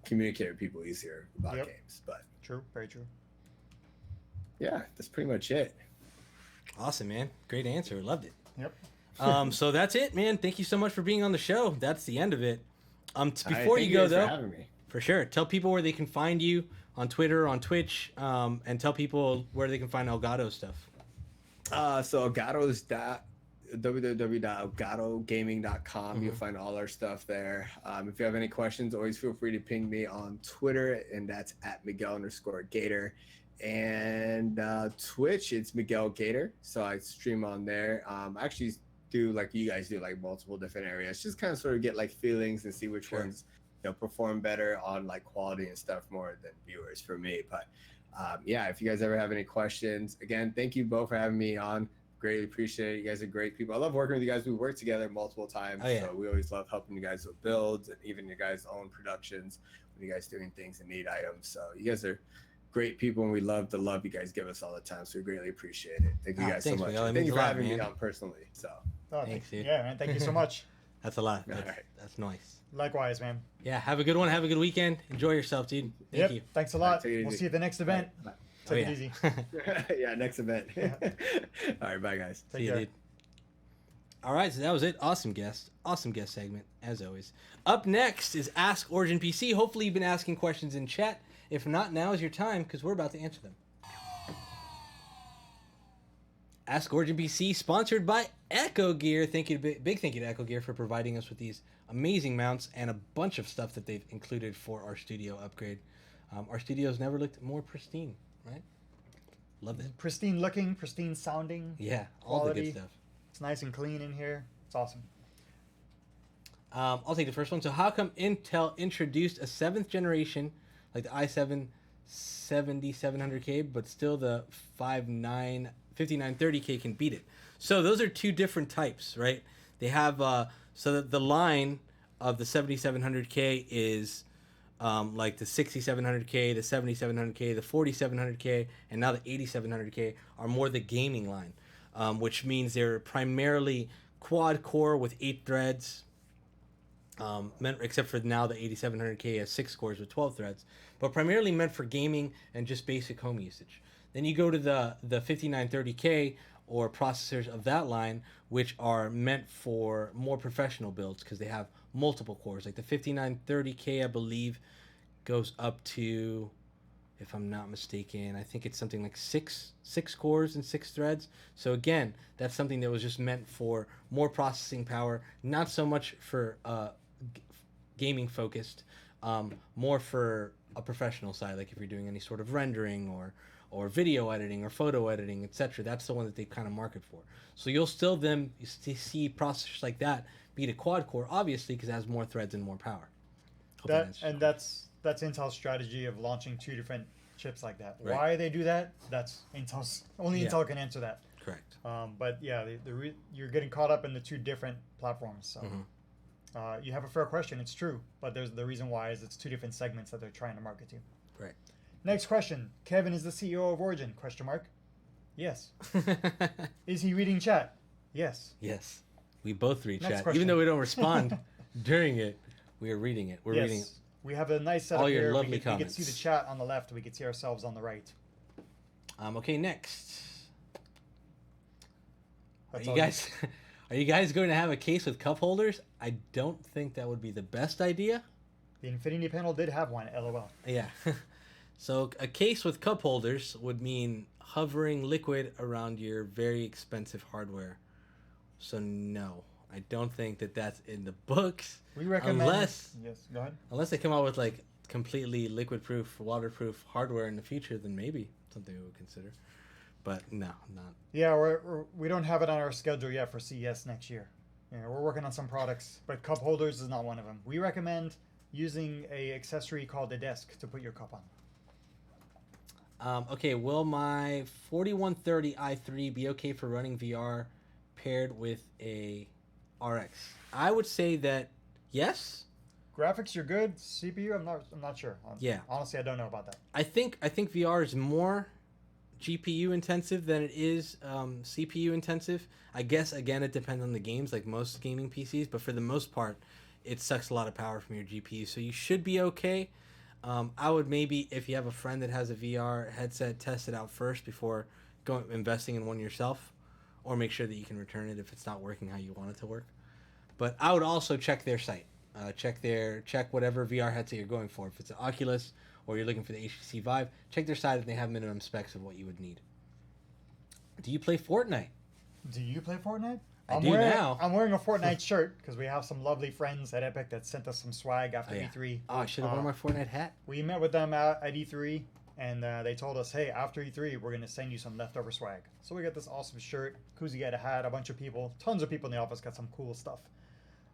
communicate with people easier about games. But true, very true. Yeah, that's pretty much it. Awesome, man. Great answer. Loved it. Yep. So that's it, man. Thank you so much for being on the show. That's the end of it. Before thank you go, guys for though, having me. for sure, tell people where they can find you on Twitter, on Twitch, and tell people where they can find Elgato stuff. So Elgato is www.elgatogaming.com. You'll find all our stuff there. If you have any questions, always feel free to ping me on Twitter, and that's at Miguel_Gator. And Twitch, it's Miguel Gator. So I stream on there. I actually do like you guys do, multiple different areas. Just kind of sort of get feelings and see which ones perform better on quality and stuff more than viewers for me. But if you guys ever have any questions, again, thank you both for having me on. Greatly appreciate it. You guys are great people. I love working with you guys. We worked together multiple times. Oh, yeah. So we always love helping you guys with builds and even your guys' own productions when you guys doing things and need items. So you guys are great people, and we love the love you guys give us all the time. So we greatly appreciate it. Thank you guys so thanks, much. Miguel. It Thank means you a for lot, having me man. on personally. So Oh, Thanks, dude. Yeah, man. Thank you so much. That's a lot. All That's, right. that's nice. Likewise, man. Yeah, have a good one. Have a good weekend. Enjoy yourself, dude. Thank Yep. you. Thanks a All right, lot. take it We'll easy. see you at the next event. Bye. Take it easy. Yeah, next event. All right, bye guys. Take See you, care. dude. All right, so that was it. Awesome guest segment, as always. Up next is Ask Origin PC. Hopefully you've been asking questions in chat. If not, now is your time, because we're about to answer them. Ask Origin PC, sponsored by Echo Gear. Big thank you to Echo Gear for providing us with these amazing mounts and a bunch of stuff that they've included for our studio upgrade. Our studio's never looked more pristine, right? Love it. Pristine looking, pristine sounding. Yeah, all the Quality. good stuff. It's nice and clean in here. It's awesome. I'll take the first one. So how come Intel introduced a 7th generation, like the i7 7700K, but still the 5930K can beat it? So those are two different types, right? They have, so the line of the 7700K is like the 6700K, the 7700K, the 4700K, and now the 8700K are more the gaming line, which means they're primarily quad core with 8 threads, except for now the 8700K has 6 cores with 12 threads, but primarily meant for gaming and just basic home usage. Then you go to the 5930K or processors of that line, which are meant for more professional builds because they have multiple cores. Like the 5930K, I believe, goes up to, if I'm not mistaken, I think it's something like six cores and 6 threads. So again, that's something that was just meant for more processing power, not so much for gaming focused, more for a professional side, like if you're doing any sort of rendering or video editing or photo editing, etc. That's the one that they kind of market for. So you'll still see processors like that beat a quad core, obviously, because it has more threads and more power. That's Intel's strategy of launching 2 different chips like that. Right. Why they do that? That's only Intel can answer that. Correct. But yeah, you're getting caught up in the 2 different platforms. So you have a fair question. It's true, but there's the reason why is it's 2 different segments that they're trying to market to. Right. Next question. Kevin is the CEO of Origin? Question mark. Yes. Is he reading chat? Yes. Yes. We both read Next chat. question. Even though we don't respond during it, we are reading it. We're reading it. We have a nice setup All your here. lovely We can comments. see the chat on the left. We can see ourselves on the right. Okay, next. That's Are all you guys are you guys going to have a case with cup holders? I don't think that would be the best idea. The Infinity panel did have one. LOL. Yeah. So a case with cup holders would mean hovering liquid around your very expensive hardware. So no, I don't think that that's in the books. We recommend. Unless Go ahead. they come out with like completely liquid-proof, waterproof hardware in the future, then maybe something we would consider. But no, not. Yeah, we don't have it on our schedule yet for CES next year. Yeah, we're working on some products, but cup holders is not one of them. We recommend using a accessory called a desk to put your cup on. Okay, will my 4130 i3 be okay for running VR paired with a RX? I would say that yes. Graphics, you're good. CPU, I'm not sure. Yeah. Honestly, I don't know about that. I think VR is more GPU intensive than it is CPU intensive. I guess again it depends on the games, like most gaming PCs, but for the most part, it sucks a lot of power from your GPU, so you should be okay. I would maybe, if you have a friend that has a VR headset, test it out first before investing in one yourself, or make sure that you can return it if it's not working how you want it to work. But I would also check their site, check whatever VR headset you're going for. If it's an Oculus or you're looking for the HTC Vive, check their site if they have minimum specs of what you would need. Do you play Fortnite? Do you play Fortnite? I do now. I'm wearing a Fortnite shirt because we have some lovely friends at Epic that sent us some swag after yeah. E3. Oh, I should have worn my Fortnite hat. We met with them at E3, and they told us, hey, after E3, we're going to send you some leftover swag. So we got this awesome shirt. Kuzi got a hat, a bunch of people, tons of people in the office got some cool stuff.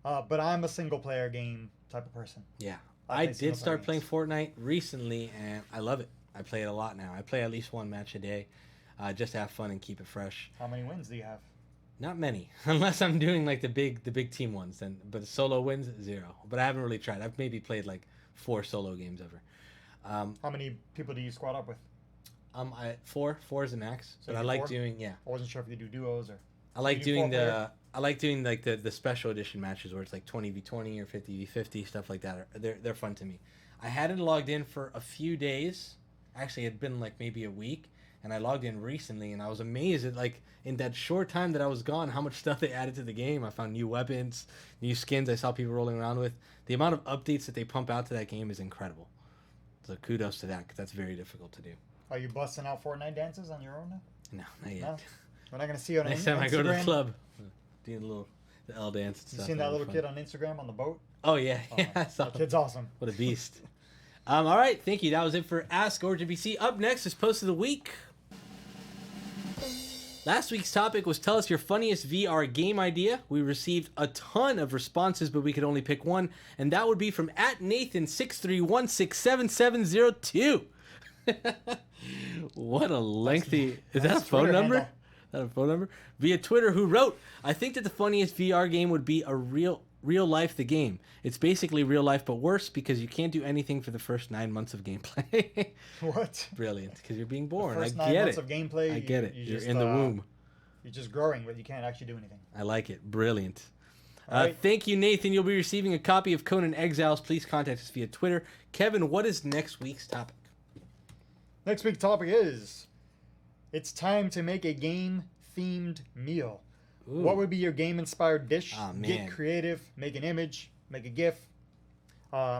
But I'm a single-player game type of person. Yeah. I I play did start single-player playing Fortnite recently, and I love it. I play it a lot now. I play at least one match a day. just to have fun and keep it fresh. How many wins do you have? Not many, unless I'm doing like the big team ones. Then, but the solo wins 0. But I haven't really tried. I've maybe played like 4 solo games ever. How many people do you squad up with? Four is the max. So but you I do like 4? doing I wasn't sure if you do duos or. I like You do doing 4-player? I like doing like the special edition matches where it's like 20v20 or 50v50 stuff like that. They're fun to me. I hadn't logged in for a few days. Actually, it had been like maybe a week, and I logged in recently, and I was amazed at like in that short time that I was gone, how much stuff they added to the game. I found new weapons, new skins. I saw people rolling around with. The amount of updates that they pump out to that game is incredible. So kudos to that, because that's very difficult to do. Are you busting out Fortnite dances on your own now? No, not yet. No? We're not gonna see you on Next Instagram. time I go to the club, doing the L dance and You stuff. seen that that'll be little fun. kid on Instagram on the boat? Oh yeah, Oh, yeah, I saw that him. kid's awesome. What a beast. All right, thank you. That was it for Ask Origin BC. Up next is Post of the Week. Last week's topic was tell us your funniest VR game idea. We received a ton of responses, but we could only pick one, and that would be from @Nathan631677702. What a lengthy... Is that a Nice phone Twitter number? handle. Is that a phone number? Via Twitter, who wrote, I think that the funniest VR game would be a real life the game. It's basically real life, but worse because you can't do anything for the first 9 months of gameplay. What? Brilliant, because you're being born. First I 9 get months it. of gameplay. I get it. You You're just, in the womb. You're just growing, but you can't actually do anything. I like it. Brilliant. All right. Thank you, Nathan. You'll be receiving a copy of Conan Exiles. Please contact us via Twitter. Kevin, what is next week's topic? Next week's topic is, it's time to make a game-themed meal. Ooh. What would be your game-inspired dish? Aw, man. Get creative. Make an image. Make a GIF.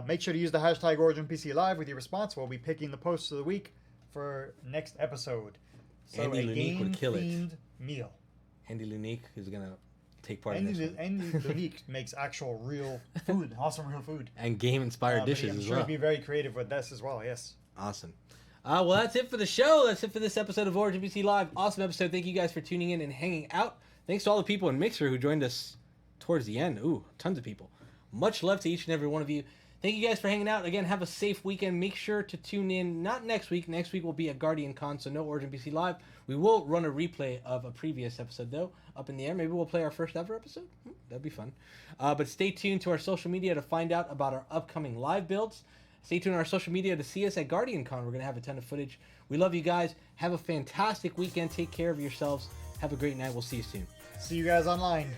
Make sure to use the hashtag OriginPCLive with your response. We'll be picking the posts of the week for next episode. So Andy a Lunique would kill it. game-themed meal. Andy Lunique is going to take part in Andy this one. Andy Lunique makes actual real food. Awesome real food. And game-inspired dishes I'm as sure well. he'd be very creative with this as well, yes. Awesome. Well, that's it for the show. That's it for this episode of Origin BC Live. Awesome episode. Thank you guys for tuning in and hanging out. Thanks to all the people in Mixer who joined us towards the end. Ooh, tons of people. Much love to each and every one of you. Thank you guys for hanging out. Again, have a safe weekend. Make sure to tune in. Not next week. Next week will be at Guardian Con, so no Origin BC Live. We will run a replay of a previous episode, though, up in the air. Maybe we'll play our first ever episode. That'd be fun. But stay tuned to our social media to find out about our upcoming live builds. Stay tuned on our social media to see us at Guardian Con. We're going to have a ton of footage. We love you guys. Have a fantastic weekend. Take care of yourselves. Have a great night. We'll see you soon. See you guys online.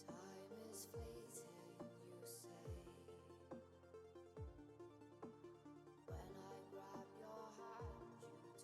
Time is fleeting, you say. When I grab your hand, you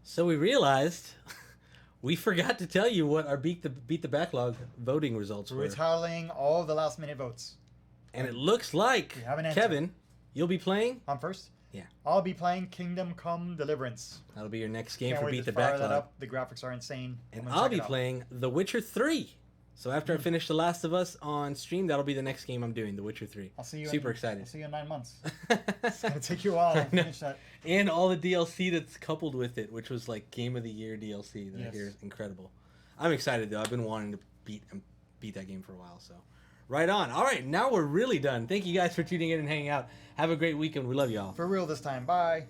So we realized we forgot to tell you what our beat the backlog voting results We're were. tallying all the last minute votes. And it looks like, We have an answer. Kevin, you'll be playing? I'm first. Yeah. I'll be playing Kingdom Come Deliverance. That'll be your next game Can't for wait Beat to the fire that Backlog. up. The graphics are insane. And I'm gonna I'll check be it out. playing The Witcher 3. So after I finish The Last of Us on stream, that'll be the next game I'm doing, The Witcher 3. I'll see you. Super I'll excited. see you in 9 months. It's gonna take you a while to know. finish that. And all the DLC that's coupled with it, which was like Game of the Year DLC that I Yes. hear is incredible. I'm excited though. I've been wanting to beat that game for a while, so right on. All right, now we're really done. Thank you guys for tuning in and hanging out. Have a great weekend. We love y'all. For real this time. Bye.